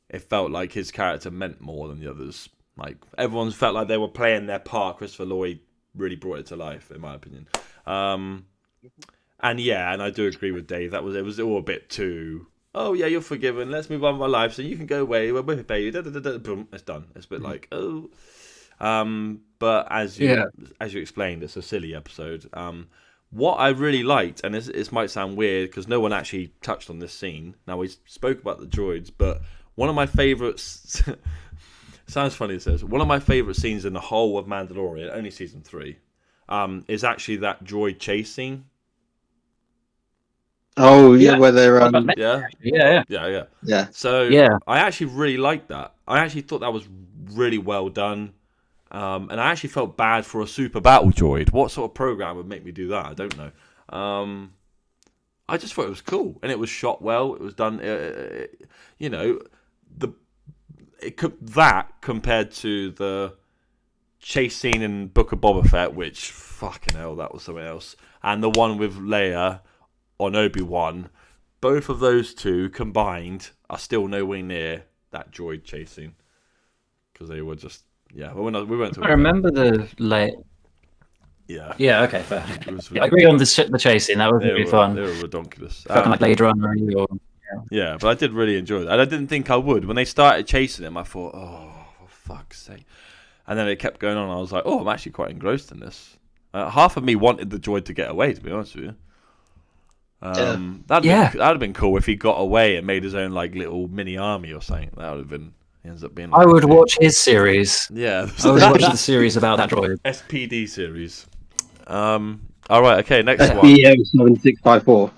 it felt like his character meant more than the others. Like everyone felt like they were playing their part. Christopher Lloyd really brought it to life, in my opinion. And I do agree with Dave. It was all a bit too. Oh yeah, you're forgiven. Let's move on with our life, so you can go away. We'll pay you. Boom, it's done. It's a bit like oh. But as you explained, it's a silly episode. What I really liked, and this might sound weird because no one actually touched on this scene. Now we spoke about the droids, but one of my favorites. Sounds funny, it says. One of my favourite scenes in the whole of Mandalorian, only season 3, is actually that droid chase scene. Oh, yeah, where they're... Yeah. So, I actually really liked that. I actually thought that was really well done. And I actually felt bad for a super battle droid. What sort of program would make me do that? I don't know. I just thought it was cool. And it was shot well. It was done, that compared to the chase scene in Book of Boba Fett, which fucking hell, that was something else, and the one with Leia on Obi-Wan, both of those two combined are still nowhere near that droid chasing because they were just we went to. I remember the Leia. Yeah. Yeah. Okay. Fair. I agree on the chasing. That was really fun. They were ridiculous. Fucking like Blade Runner or. Yeah, but I did really enjoy that. And I didn't think I would. When they started chasing him, I thought, oh, for fuck's sake. And then it kept going on. I was like, oh, I'm actually quite engrossed in this. Half of me wanted the droid to get away, to be honest with you. That'd have been cool if he got away and made his own like little mini army or something. That would have been... He ends up being... I would watch his series. Yeah. I would watch the series about that droid. SPD series. All right, okay, next one. SBO 7654.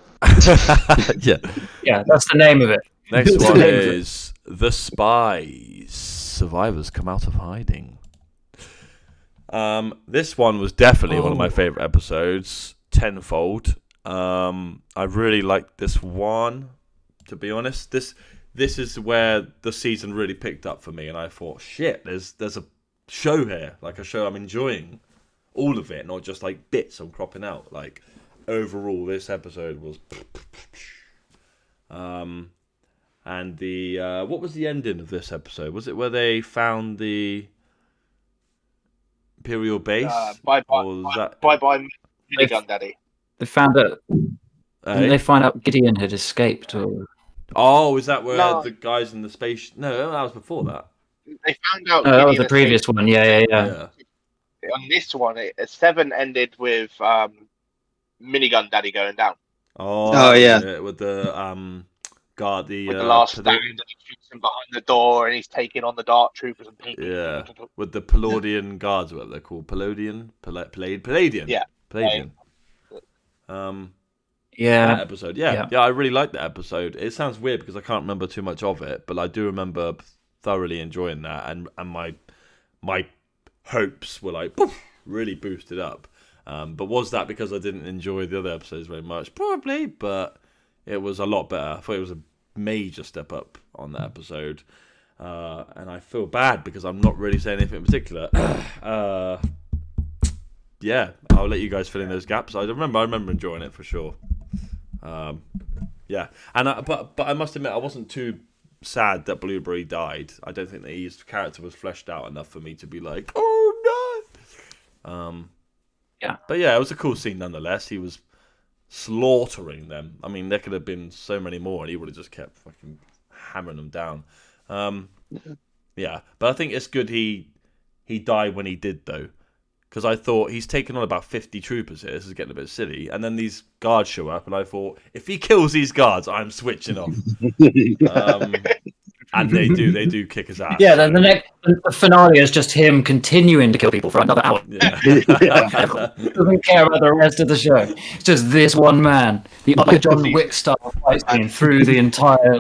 Yeah, that's the name of it. Next one is The Spies. Survivors come out of hiding. This one was definitely one of my favourite episodes, tenfold. I really liked this one, to be honest. This is where the season really picked up for me, and I thought, shit, there's a show here, like a show I'm enjoying all of it, not just like bits I'm cropping out. Like overall, this episode was. And the what was the ending of this episode? Was it where they found the Imperial base? Bye minigun daddy. They found out. They find out Gideon had escaped. Is that where the guys in the space? No, that was before that. They found out. That was the previous one. Yeah. On this one, 7 ended with minigun daddy going down. Oh yeah. With the guard, the last stand, and he shoots him behind the door, and he's taking on the dark troopers and people. Yeah, with the Palladian guards, what they're called, Palladian. Yeah, Palladian. That episode. Yeah, I really liked that episode. It sounds weird because I can't remember too much of it, but I do remember thoroughly enjoying that, and my hopes were like really boosted up. But was that because I didn't enjoy the other episodes very much? Probably, but it was a lot better. I thought it was a major step up on that episode. And I feel bad because I'm not really saying anything in particular. Yeah, I'll let you guys fill in those gaps. I remember enjoying it for sure. Yeah, and but I must admit I wasn't too sad that Blueberry died. I don't think that his character was fleshed out enough for me to be like, oh no. But yeah, it was a cool scene nonetheless. He was slaughtering them. I mean, there could have been so many more, and he would have just kept fucking hammering them down. Yeah, but I think it's good he died when he did though, because I thought he's taken on about 50 troopers here. This is getting a bit silly, and then these guards show up, and I thought if he kills these guards, I'm switching off. And they do kick his ass. Yeah, then the finale is just him continuing to kill people for another hour. Yeah. Doesn't care about the rest of the show. It's just this one man, the other John Wick style fight scene through the entire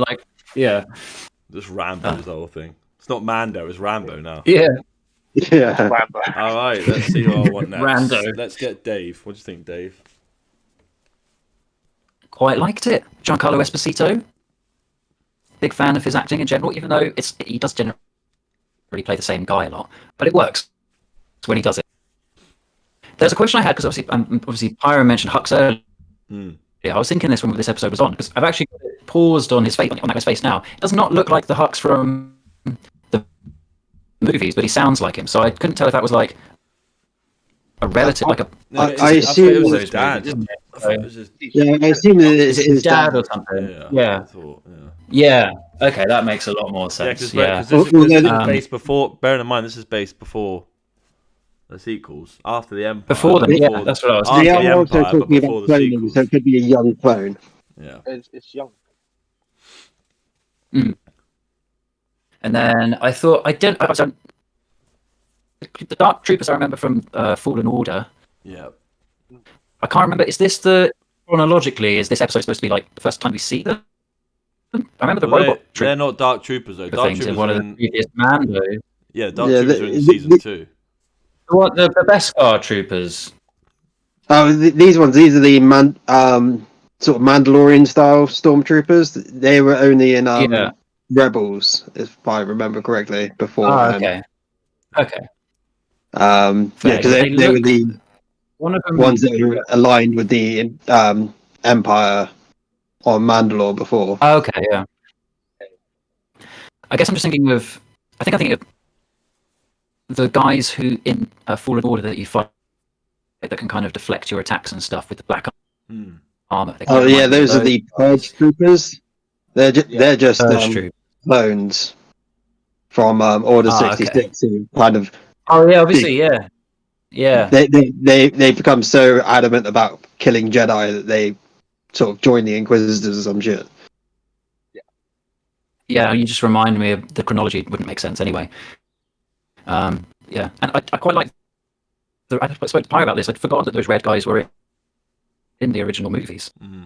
Just Rambo's the whole thing. It's not Mando, it's Rambo now. Yeah. Rambo. All right, let's see what I want next. Rando. Let's get Dave. What do you think, Dave? Quite liked it. Giancarlo Esposito. Big fan of his acting in general, even though he does generally play the same guy a lot, but it works when he does it. There's a question I had because obviously Pyro mentioned Hux earlier, I was thinking this when this episode was on, because I've actually paused on his face, on that guy's face now. It does not look like the Hux from the movies, but he sounds like him. So I couldn't tell if that was like a relative, like a. I assume it was his dad. I thought it was his... Yeah, I assume that it's his dad or something. Yeah. Yeah. I thought, yeah. Yeah. Okay, that makes a lot more sense. Yeah, because this is based before. Bearing in mind, this is based before the sequels, after the Empire. Before them, yeah, that's what I was thinking. thinking. They are also talking about cloning, so it could be a young clone. Yeah, it's young. Mm. And then I thought the Dark Troopers I remember from Fallen Order. Yeah. I can't remember. Is this chronologically? Is this episode supposed to be like the first time we see them? I remember the robot. They're not Dark Troopers though. Dark Troopers in one of the previous Mando. Yeah, Dark Troopers are in season 2. What the Beskar Troopers? Oh, these ones. These are the sort of Mandalorian style stormtroopers. They were only in Rebels, if I remember correctly. Before. Okay. Because they were the ones that were aligned with the Empire on Mandalore before. Okay, yeah. I guess I'm just thinking of. I think of the guys who in Fallen Order that you fight that can kind of deflect your attacks and stuff with the black armor. Oh yeah, those are the Purge Troopers. They're just clones from Order 66 who kind of. Oh yeah, obviously, yeah. They become so adamant about killing Jedi that they sort of join the Inquisitors or some shit. Yeah, you just remind me of the chronology. It wouldn't make sense anyway. Yeah, and I quite like. I spoke to Pyro about this. I'd forgotten that those red guys were in the original movies. Mm-hmm.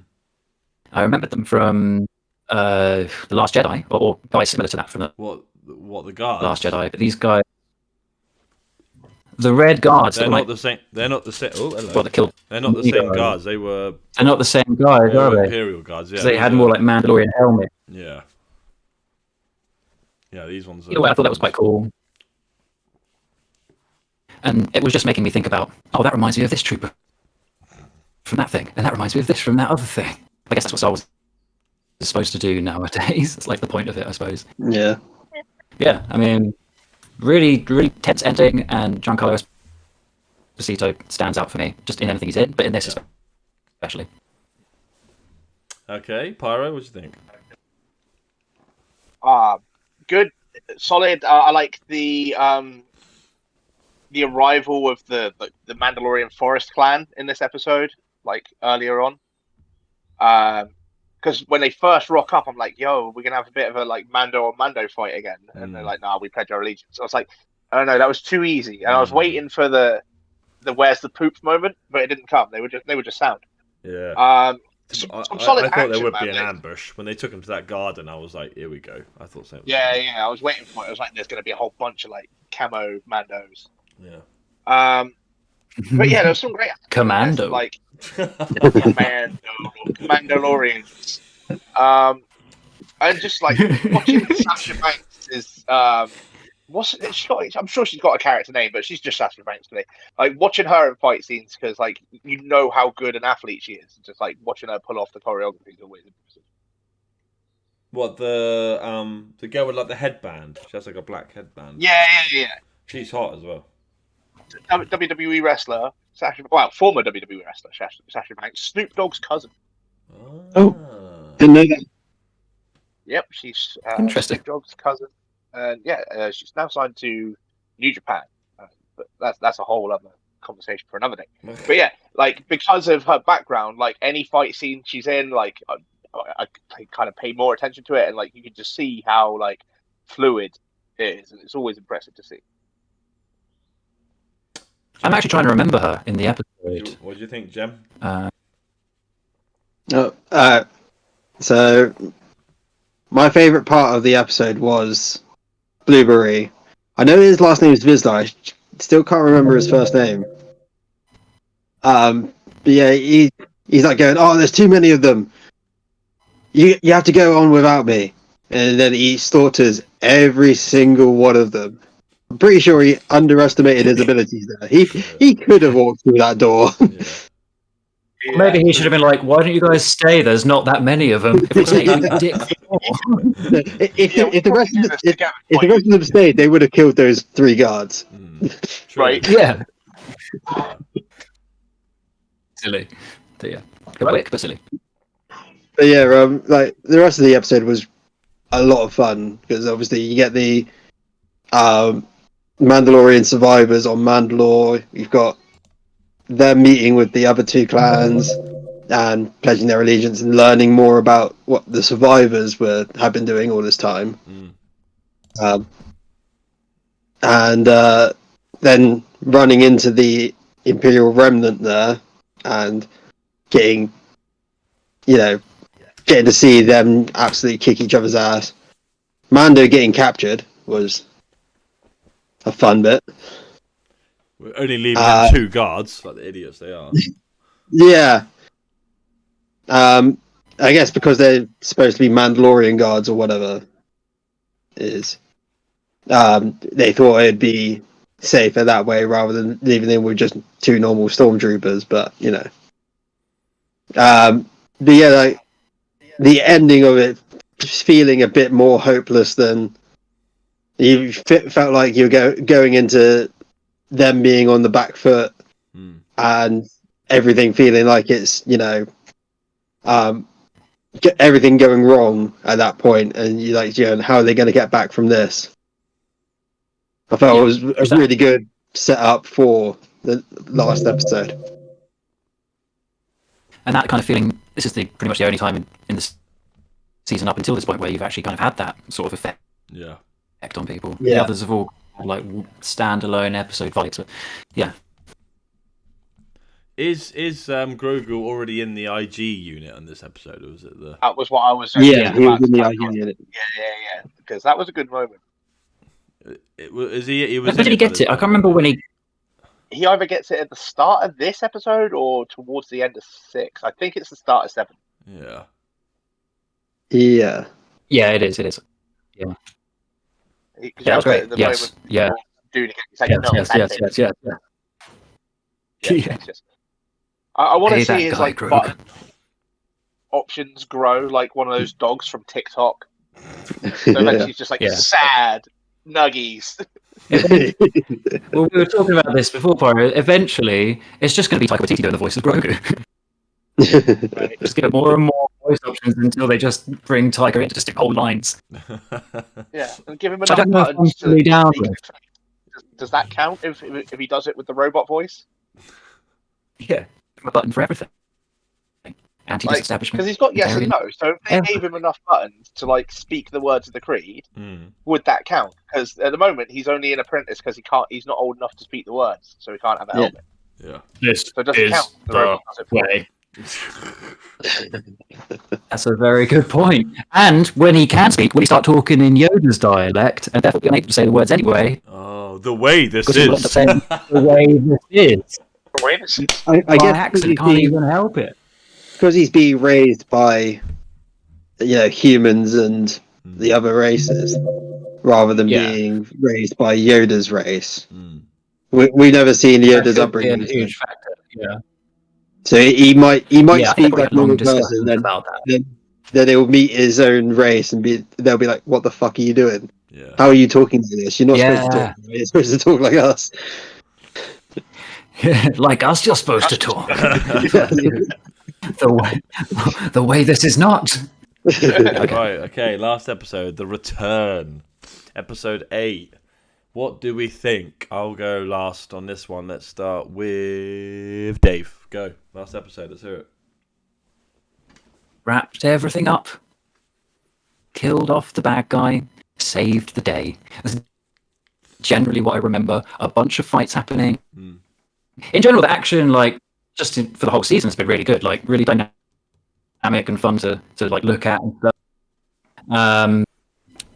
I remembered them from The Last Jedi, or guys similar to that from the the guards? Last Jedi. But these guys, the red guards, they're not the same. They're not the same. Oh, hello. Well, they killed. They're not the same guards. They were. They're not the same guys, are they? Imperial guards. Yeah, they had more like Mandalorian helmets. Yeah. Yeah, these ones. Either way, I thought that was quite cool. And it was just making me think about, that reminds me of this trooper from that thing, and that reminds me of this from that other thing. I guess that's what Star Wars is supposed to do nowadays. It's like the point of it, I suppose. Yeah. Yeah, I mean, really, really tense ending, and Giancarlo Esposito stands out for me, just in anything he's in, but in this especially. Okay, Pyro, what do you think? Good, solid. I like the arrival of the Mandalorian Forest Clan in this episode, like earlier on. Because when they first rock up, I'm like, yo, we're gonna have a bit of a like Mando on Mando fight again, and they're like, nah, we pledge our allegiance. I was like, I don't know, that was too easy, and I was waiting for the where's the poop moment, but it didn't come. They were just sound. Yeah. I thought there would be an ambush when they took him to that garden. I was like, here we go. I thought so. Yeah. I was waiting for it. I was like, there's going to be a whole bunch of like camo Mandos. Yeah. But yeah, there was some great Commando, like Mandalorians. And just like watching Sasha Banks is I'm sure she's got a character name, but she's just Sasha Banks to me. Like watching her in fight scenes because like you know how good an athlete she is. Just like watching her pull off the choreography is always impressive. What the girl with like the headband? She has like a black headband. Yeah. She's hot as well. WWE wrestler former WWE wrestler Sasha Banks, Snoop Dogg's cousin. Oh, didn't know that. Yep, she's interesting. Snoop Dogg's cousin. And she's now signed to New Japan, but that's a whole other conversation for another day. But yeah, like because of her background, like any fight scene she's in, like I kind of pay more attention to it, and like you can just see how like fluid it is, and it's always impressive to see. I'm actually trying to remember her in the episode. What do you think, Jem? So my favorite part of the episode was Blueberry. I know his last name is Vizsla. I still can't remember his first name. But yeah, he's like going, there's too many of them. You have to go on without me. And then he slaughters every single one of them. I'm pretty sure he underestimated his abilities there. He could have walked through that door. Yeah. Maybe he should have been like, "Why don't you guys stay? There's not that many of them." If it's like, you dick. If the rest of them stayed, they would have killed those 3 guards. True. Right. Yeah. Silly. But yeah. Quick, but silly. But yeah, like the rest of the episode was a lot of fun because obviously you get the Mandalorian survivors on Mandalore. You've got them meeting with the other 2 clans and pledging their allegiance and learning more about what the survivors have been doing all this time. And then running into the Imperial Remnant there and getting to see them absolutely kick each other's ass. Mando getting captured was a fun bit. We're only leaving in 2 guards, like the idiots they are. Yeah. I guess because they're supposed to be Mandalorian guards or whatever it is. They thought it'd be safer that way rather than leaving them with just 2 normal stormtroopers, but but yeah, like the ending of it just feeling a bit more hopeless than you felt like you're going into them being on the back foot and everything feeling like it's everything going wrong at that point, and you how are they going to get back from this? I felt it was a really good setup for the last episode. And that kind of feeling, this is pretty much the only time in the season up until this point where you've actually kind of had that sort of effect on people. Yeah. The others have all had like standalone episode vibes. But yeah. Is Grogu already in the IG unit on this episode, or was it the? That was what I was. He was in the IG unit. Yeah. Because that was a good moment. Is he? When did he get it? I can't remember when he. He either gets it at the start of this episode or towards the end of 6. I think it's the start of 7. Yeah. Yeah. Yeah, it is. Yeah. That was great. Yes. Yeah. Doing it. Yes. I want to Hey, see that his guy, like Grogu. button options grow like one of those dogs from TikTok. So eventually he's just like sad nuggies. Well, we were talking about this before, Pyro. Eventually, it's just going to be Taika Waititi doing the voice of Grogu. Right? Just give it more and more voice options until they just bring Taika in to just do whole lines. Yeah, and give him I enough don't know if I'm buttons to fully down make with. it. Does that count if he does it with the robot voice? Yeah, a button for everything. Anti-disestablishment. Because he's got yes and no. So if they gave him enough buttons to like speak the words of the creed, would that count? Because at the moment he's only an apprentice because he's not old enough to speak the words, so he can't have a helmet. Yeah. This So it doesn't count. The robot does it for him. That's a very good point. And when he can speak, will he start talking in Yoda's dialect and therefore be unable to say the words anyway? Oh, the way this Because he will end up is. saying the way this is. The way this is. I By guess accident, can't even help it. because he's being raised by humans and the other races rather than being raised by Yoda's race. We never seen Yoda's upbringing. A huge factor. Yeah. So he might Yeah, speak like like a normal person, about that. then he'll meet his own race and they'll be like, "What the fuck are you doing? Yeah. How are you talking like this? You're not supposed to talk. You're supposed to talk like us." Like us, you're supposed to talk. The way this is not. Right, okay, last episode, The Return. Episode 8. What do we think? I'll go last on this one. Let's start with Dave. Go. Last episode, let's hear it. Wrapped everything up. Killed off the bad guy. Saved the day. That's generally what I remember. A bunch of fights happening. In general, the action, for the whole season, has been really good. Like, really dynamic and fun to like look at and stuff.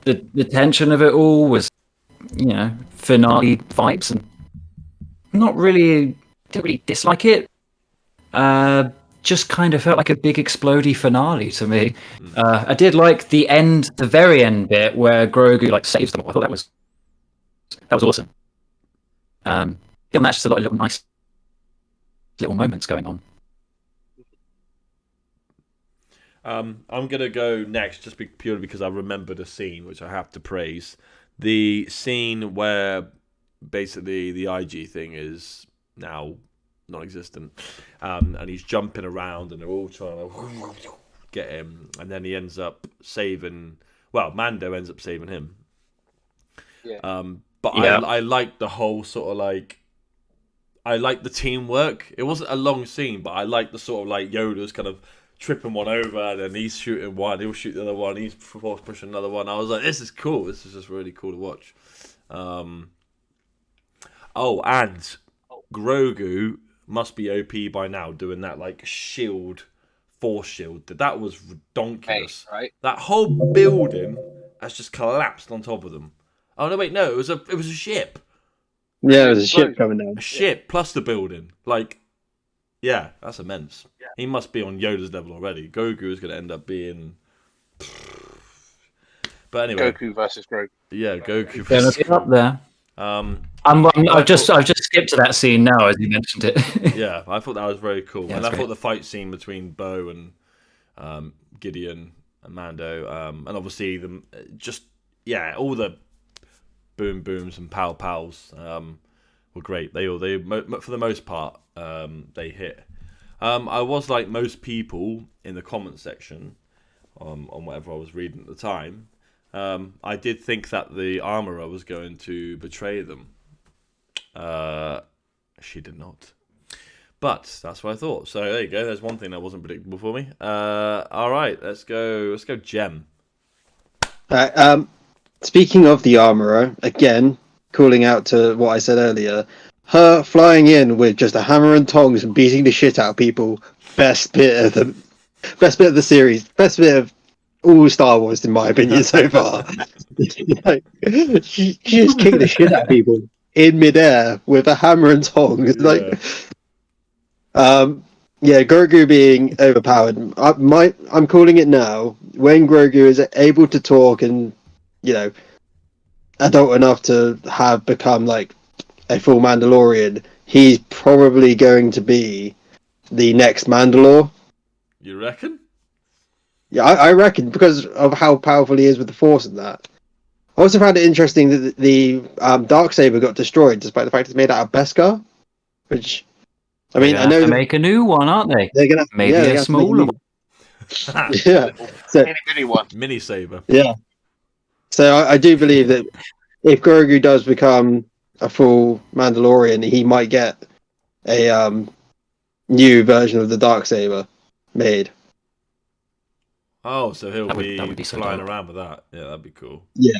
The tension of it all was, finale vibes, and didn't really dislike it. Just kind of felt like a big explodey finale to me. I did like the very end bit where Grogu saves them all. I thought that was awesome. And that's just a lot of nice little moments going on. I'm gonna go next, just purely because I remembered a scene which I have to praise. The scene where basically the IG thing is now non-existent, and he's jumping around, and they're all trying to get him, and then he ends up saving. Well, Mando ends up saving him. Yeah. But I like the whole sort of like. I like the teamwork. It wasn't a long scene, but I like the sort of like Yoda's kind of tripping one over, and then he's shooting one, he'll shoot the other one, he's force pushing another one. I was like, this is cool. This is just really cool to watch. And Grogu must be OP by now, doing that like force shield. That was redonkulous. Right? That whole building has just collapsed on top of them. Oh no, wait, no, it was a ship. Yeah, there's a ship coming down. A ship plus the building. Like, yeah, that's immense. Yeah. He must be on Yoda's level already. Goku is going to end up being. But anyway, Goku versus Grogu. Yeah, Goku versus Grogu. Up there. I've just skipped to that scene now as you mentioned it. Yeah, I thought that was very cool, yeah, and I great. thought the fight scene between Bo and Gideon and Mando, and obviously all the boom booms and pow pows were great. They for the most part they hit. I was like most people in the comment section on whatever I was reading at the time. I did think that the armorer was going to betray them. She did not. But that's what I thought. So there you go. There's one thing that wasn't predictable for me. All right, let's go. Jem. Speaking of the armorer, again, calling out to what I said earlier, her flying in with just a hammer and tongs and beating the shit out of people, best bit of the series, best bit of all Star Wars in my opinion so far. she just kicked the shit out of people in midair with a hammer and tongs. Grogu being overpowered. I'm calling it now. When Grogu is able to talk and adult enough to have become like a full Mandalorian, he's probably going to be the next Mandalore. You reckon? Yeah, I reckon, because of how powerful he is with the Force and that. I also found it interesting that the Darksaber got destroyed, despite the fact it's made out of Beskar. Which, I mean, I know to make a new one, aren't they? They're gonna maybe a smaller one. Yeah, mini one, mini saber. Yeah. So I do believe that if Grogu does become a full Mandalorian, he might get a new version of the Darksaber made. Oh, so he'll be flying so around with that. Yeah, that'd be cool. Yeah.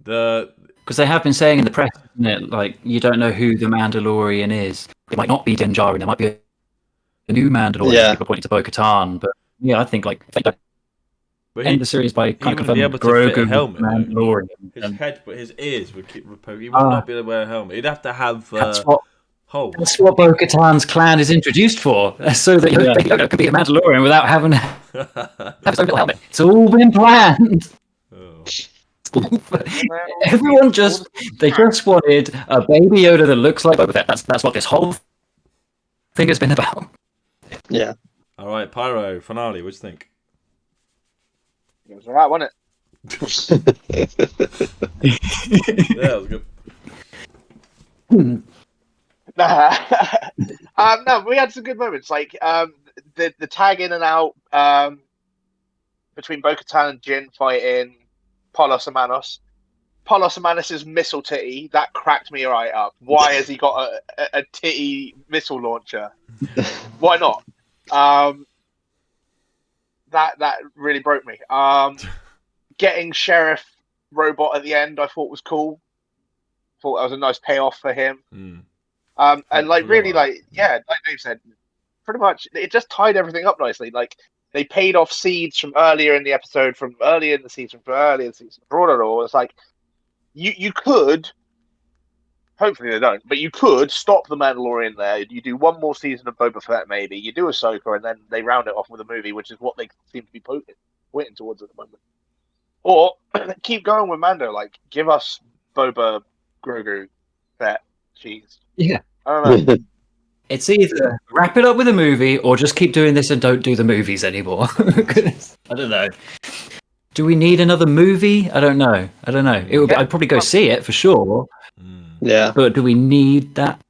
Because they have been saying in the press, isn't it, like, you don't know who the Mandalorian is. It might not be Din Djarin. It might be a new Mandalorian. Yeah. People pointing to Bo-Katan. But yeah, I think like end the series by kind of confirming Grogu helmet, Mandalorian. His head, but his ears would keep poking. He would not be able to wear a helmet. He'd have to have holes. That's what Bo-Katan's clan is introduced for, so that Yoda could be a Mandalorian without having to have his own little helmet. It's all been planned. Oh. Everyone just wanted a baby Yoda that looks like Boba Fett. That's what this whole thing has been about. Yeah. All right, Pyro finale. What do you think? It was alright, wasn't it? Yeah, it was good. No, we had some good moments. Like the tag in and out between Bo-Katan and Jin fighting Polos Amanos. Polos Amanos' missile titty, that cracked me right up. Why has he got a titty missile launcher? Why not? That really broke me. Getting Sheriff Robot at the end, I thought was cool. Thought that was a nice payoff for him. And like really, like Dave said, pretty much it just tied everything up nicely. Like they paid off seeds from earlier in the earlier in the season. It's like you could, hopefully they don't, but you could stop the Mandalorian there. You do one more season of Boba Fett, maybe you do Ahsoka, and then they round it off with a movie, which is what they seem to be pointing towards at the moment. Or keep going with Mando, like give us Boba, Grogu, Fett, cheese. Yeah. I don't know. It's either wrap it up with a movie or just keep doing this and don't do the movies anymore. I don't know. Do we need another movie? I don't know. I'd probably go see it for sure. Yeah. But do we need that?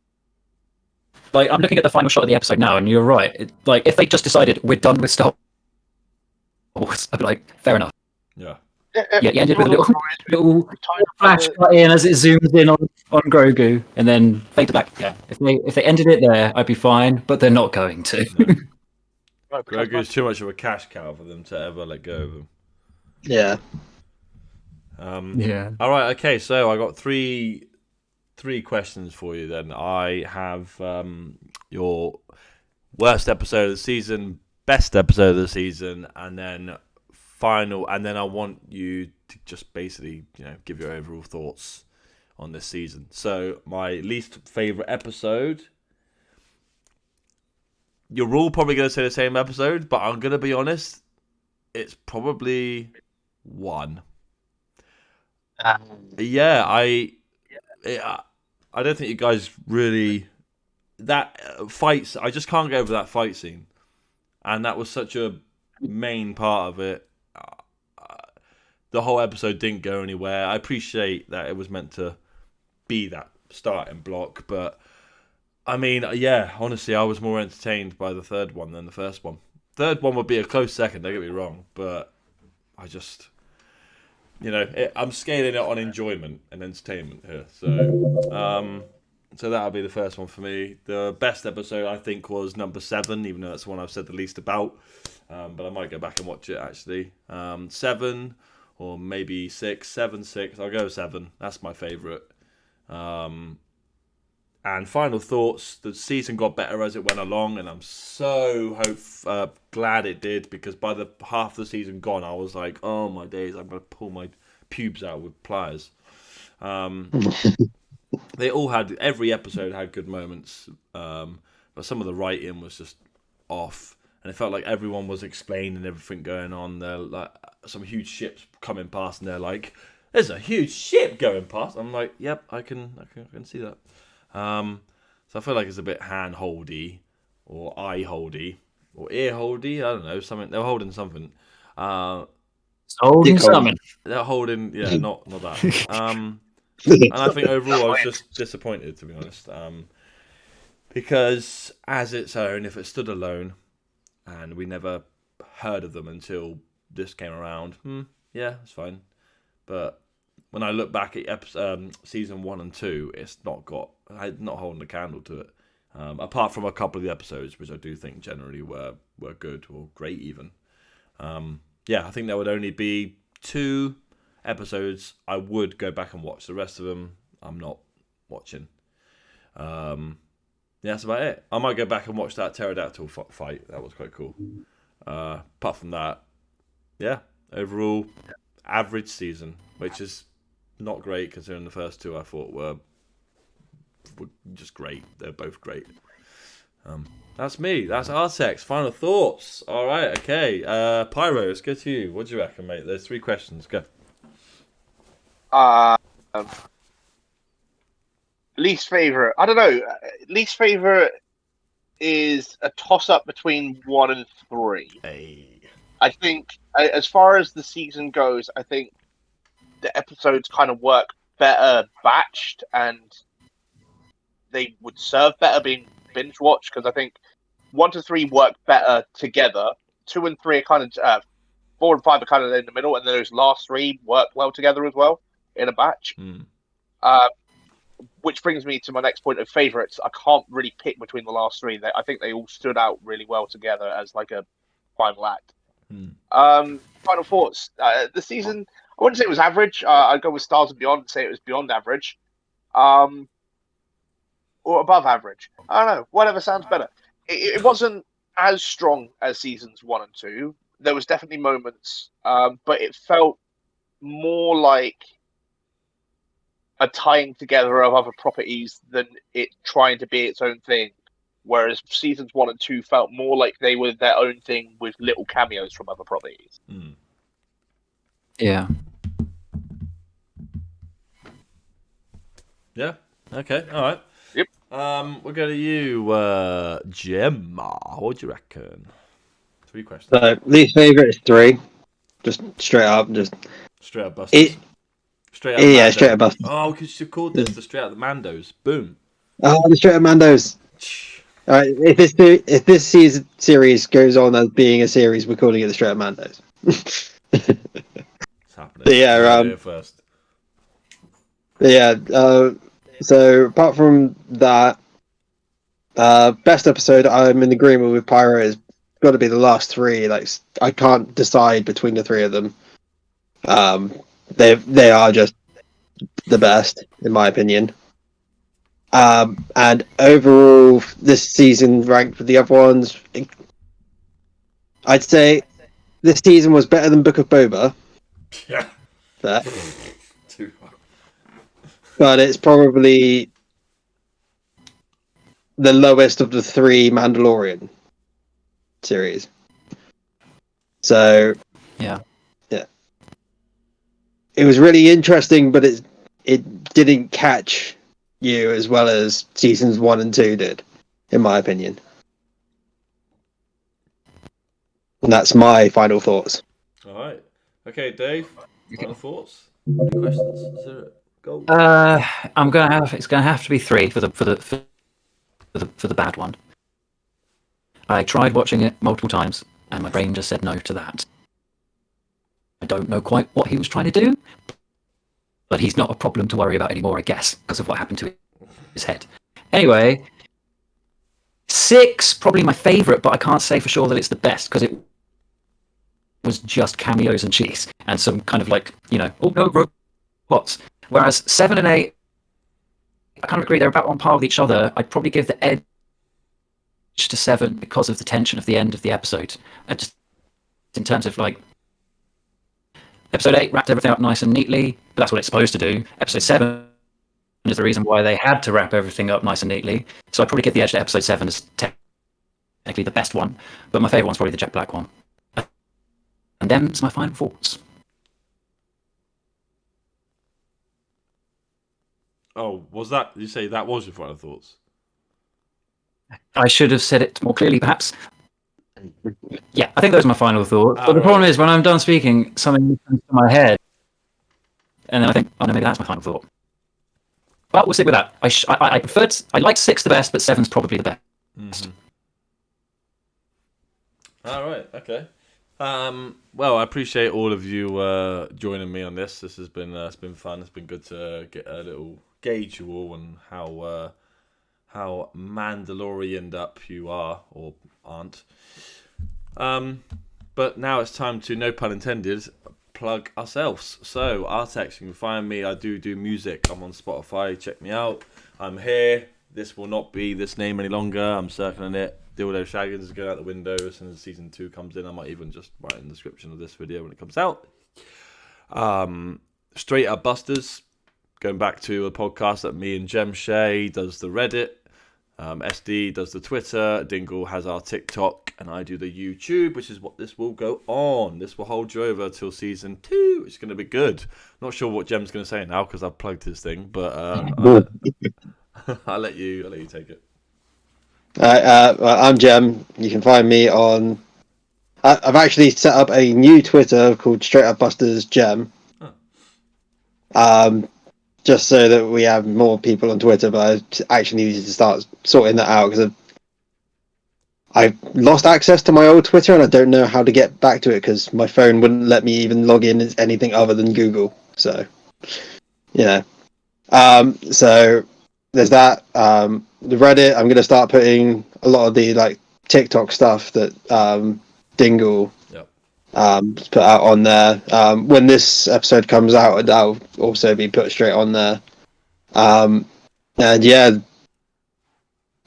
Like, I'm looking at the final shot of the episode now, and you're right. Like, if they just decided we're done with Star Wars, I'd be like, fair enough. Yeah. Yeah, you ended with a little flash cut in as it zooms in on Grogu, and then fade to black. Yeah, if they ended it there, I'd be fine. But they're not going to. No. Grogu's too much of a cash cow for them to ever let go of him. Yeah. Yeah. All right. Okay. So I got three questions for you. Then I have your worst episode of the season, best episode of the season, and then final. And then I want you to just basically, give your overall thoughts on this season. So my least favorite episode. You're all probably going to say the same episode, but I'm going to be honest. It's probably one. Yeah, I don't think you guys really that fights. I just can't get over that fight scene, and that was such a main part of it. The whole episode didn't go anywhere. I appreciate that it was meant to be that starting block, but I mean, yeah, honestly, I was more entertained by the third one than the first one. Third one would be a close second. Don't get me wrong, but I just. I'm scaling it on enjoyment and entertainment here. So that'll be the first one for me. The best episode, I think, was number 7, even though that's the one I've said the least about. But I might go back and watch it, actually. 7 or maybe 6. 7, 6. I'll go 7. That's my favourite. And final thoughts. The season got better as it went along, and I'm so glad it did, because by the half the season gone, I was like, oh my days, I'm going to pull my pubes out with pliers. They all had, every episode had good moments, but some of the writing was just off, and it felt like everyone was explaining everything going on. There, like some huge ships coming past, and they're like, "There's a huge ship going past." I'm like, "Yep, I can see that." So I feel like it's a bit hand-holdy, or eye-holdy, or ear-holdy. I don't know, something. They're holding something. Holding something. They're holding, yeah, not that. And I think overall I was just disappointed, to be honest. Because as its own, if it stood alone, and we never heard of them until this came around, yeah, it's fine. But when I look back at season 1 and 2, it's not holding a candle to it. Apart from a couple of the episodes, which I do think generally were good or great even. Yeah, I think there would only be 2 episodes I would go back and watch. The rest of them, I'm not watching. Yeah, that's about it. I might go back and watch that pterodactyl fight. That was quite cool. Apart from that, yeah, overall, average season, which is not great considering the first 2 I thought were just great. They're both great. That's me. That's R-Techz. Final thoughts. All right. Okay. Pyro, let's go to you. What do you reckon, mate? There's 3 questions. Go. Least favorite. I don't know. Least favorite is a toss-up between 1 and 3. Hey. I think, as far as the season goes, I think the episodes kind of work better batched, and they would serve better being binge watched, because I think 1 to 3 work better together. 2 and 3 are kind of 4 and 5 are kind of in the middle, and then those last 3 work well together as well in a batch. Which brings me to my next point of favorites. I can't really pick between the last 3. I think they all stood out really well together as like a final act. Final thoughts. The season, I wouldn't say it was average. I'd go with Stars and Beyond and say it was beyond average. Or above average. I don't know. Whatever sounds better. It wasn't as strong as seasons 1 and 2. There was definitely moments, but it felt more like a tying together of other properties than it trying to be its own thing. Whereas seasons 1 and 2 felt more like they were their own thing with little cameos from other properties. Yeah. Yeah. Okay. All right. Yep. We'll go to you, Gemma. What do you reckon? 3 questions. So, least favorite is 3. Just straight up, just Straight up Busters. Straight up yeah, Mando. straight up Busters. Oh, we could just have called this the Straight Up the Mandos. Boom. Oh, the straight up Mandos. All right, if this series goes on as being a series, we're calling it the straight up Mandos. It's happening. Yeah, first. Yeah. So apart from that, best episode, I'm in agreement with Pyro. Is got to be the last 3. Like, I can't decide between the 3 of them. They are just the best in my opinion. And overall, this season ranked with the other ones, I'd say this season was better than Book of Boba. Yeah. Too hard. But it's probably the lowest of the 3 Mandalorian series. So Yeah. It was really interesting, but it didn't catch you as well as seasons 1 and 2 did, in my opinion. And that's my final thoughts. All right. Okay, Dave. Final thoughts? Any questions? Is there a goal? It's gonna have to be 3 for the bad one. I tried watching it multiple times, and my brain just said no to that. I don't know quite what he was trying to do, but he's not a problem to worry about anymore, I guess, because of what happened to his head. Anyway, 6, probably my favourite, but I can't say for sure that it's the best, because it was just cameos and cheese, and some kind of robots. Whereas 7 and 8, I kind of agree, they're about on par with each other. I'd probably give the edge to 7 because of the tension of the end of the episode. And just in terms of Episode 8 wrapped everything up nice and neatly, but that's what it's supposed to do. Episode 7 is the reason why they had to wrap everything up nice and neatly. So I'd probably give the edge to Episode 7 as technically the best one, but my favourite one's probably the Jet Black one. And them's my final thoughts. Oh, was that? You say that was your final thoughts? I should have said it more clearly, perhaps. Yeah, I think those are my final thoughts. But the problem is, when I'm done speaking, something comes to my head, and then I think, oh no, maybe that's my final thought. But we'll stick with that. I like 6 the best, but 7's probably the best. Mm-hmm. All right. Okay. Well, I appreciate all of you joining me on this. This has been it's been fun. It's been good to get a little gauge you all on how Mandalorianed up you are or aren't. But now it's time to, no pun intended, plug ourselves. So R-Techz, you can find me. I do music. I'm on Spotify. Check me out. I'm here. This will not be this name any longer. I'm circling it. Dildo Shaggins is going out the window as soon as season 2 comes in. I might even just write in the description of this video when it comes out. Straight Up Busters, going back to a podcast that me and Jem Shay does the Reddit. SD does the Twitter. Dingle has our TikTok, and I do the YouTube, which is what this will go on. This will hold you over till season 2. It's going to be good. Not sure what Jem's going to say now because I've plugged his thing, but I'll let you take it. I'm Jem. You can find me on. I've actually set up a new Twitter called Straight Up Busters Jem. Huh. Just so that we have more people on Twitter, but I actually needed to start sorting that out because I lost access to my old Twitter and I don't know how to get back to it because my phone wouldn't let me even log in as anything other than Google. So, so there's that. The Reddit, I'm going to start putting a lot of the TikTok stuff that Dingle put out on there. When this episode comes out, that'll also be put straight on there. And yeah,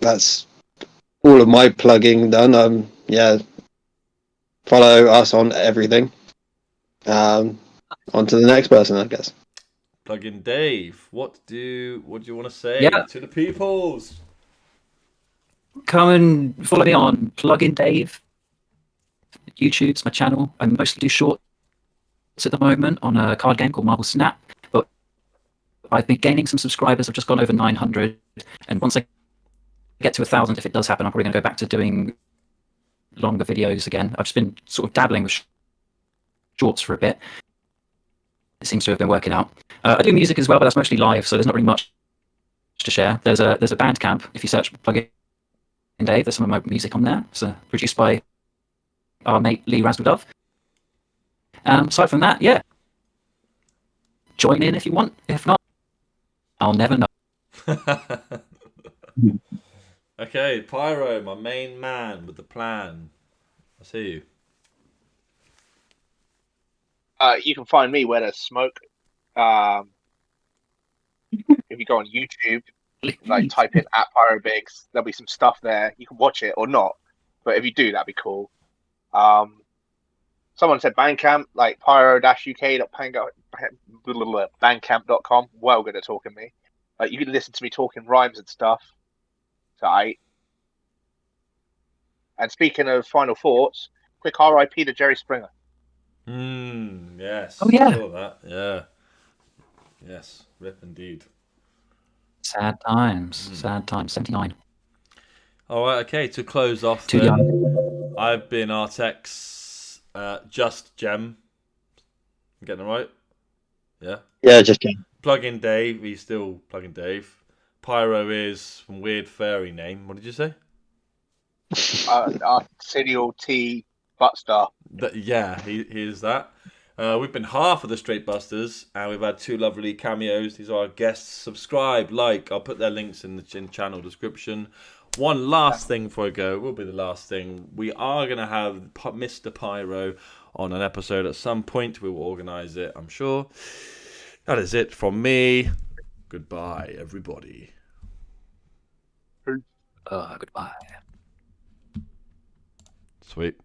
that's all of my plugging done. Follow us on everything. On to the next person, I guess. PlugInDave, what do you want to say to the peoples? Come and follow me on PlugInDave. YouTube's my channel. I mostly do shorts at the moment on a card game called Marvel Snap, but I've been gaining some subscribers. I've just gone over 900, and once I get to 1,000, if it does happen, I'm probably going to go back to doing longer videos again. I've just been sort of dabbling with shorts for a bit. It seems to have been working out. I do music as well, but that's mostly live, so there's not really much to share. There's a Bandcamp. If you search PlugInDave, there's some of my music on there. It's produced by our mate Lee Rasdove. Aside from that, yeah, join in if you want. If not, I'll never know. Okay, Pyro, my main man with the plan. I see you. You can find me where there's smoke. If you go on YouTube, like type in @PyroBigs, there'll be some stuff there. You can watch it or not, but if you do, that'd be cool. Someone said Bandcamp, like pyro-uk.bandcamp.com. Well good at talking me. Like you can listen to me talking rhymes and stuff. So And speaking of final thoughts, quick RIP to Jerry Springer. Yes. Oh, yeah. I saw that. Yeah. Yes. Rip indeed. Sad times. Sad times. 79. All right. Okay. To close off, Too then, young. I've been R-Techz, just Gem. I'm getting it right? Yeah. Yeah, just kidding. PlugInDave. He's still PlugInDave. Pyro is from weird furry name. What did you say? Arsenio T. Buttstar. Yeah, he is that. We've been half of the Straight Busters, and we've had 2 lovely cameos. These are our guests. Subscribe, like. I'll put their links in the channel description. One last thing before I go. It will be the last thing. We are going to have Mr. Pyro on an episode at some point. We will organise it, I'm sure. That is it from me. Goodbye, everybody. Goodbye. Sweet.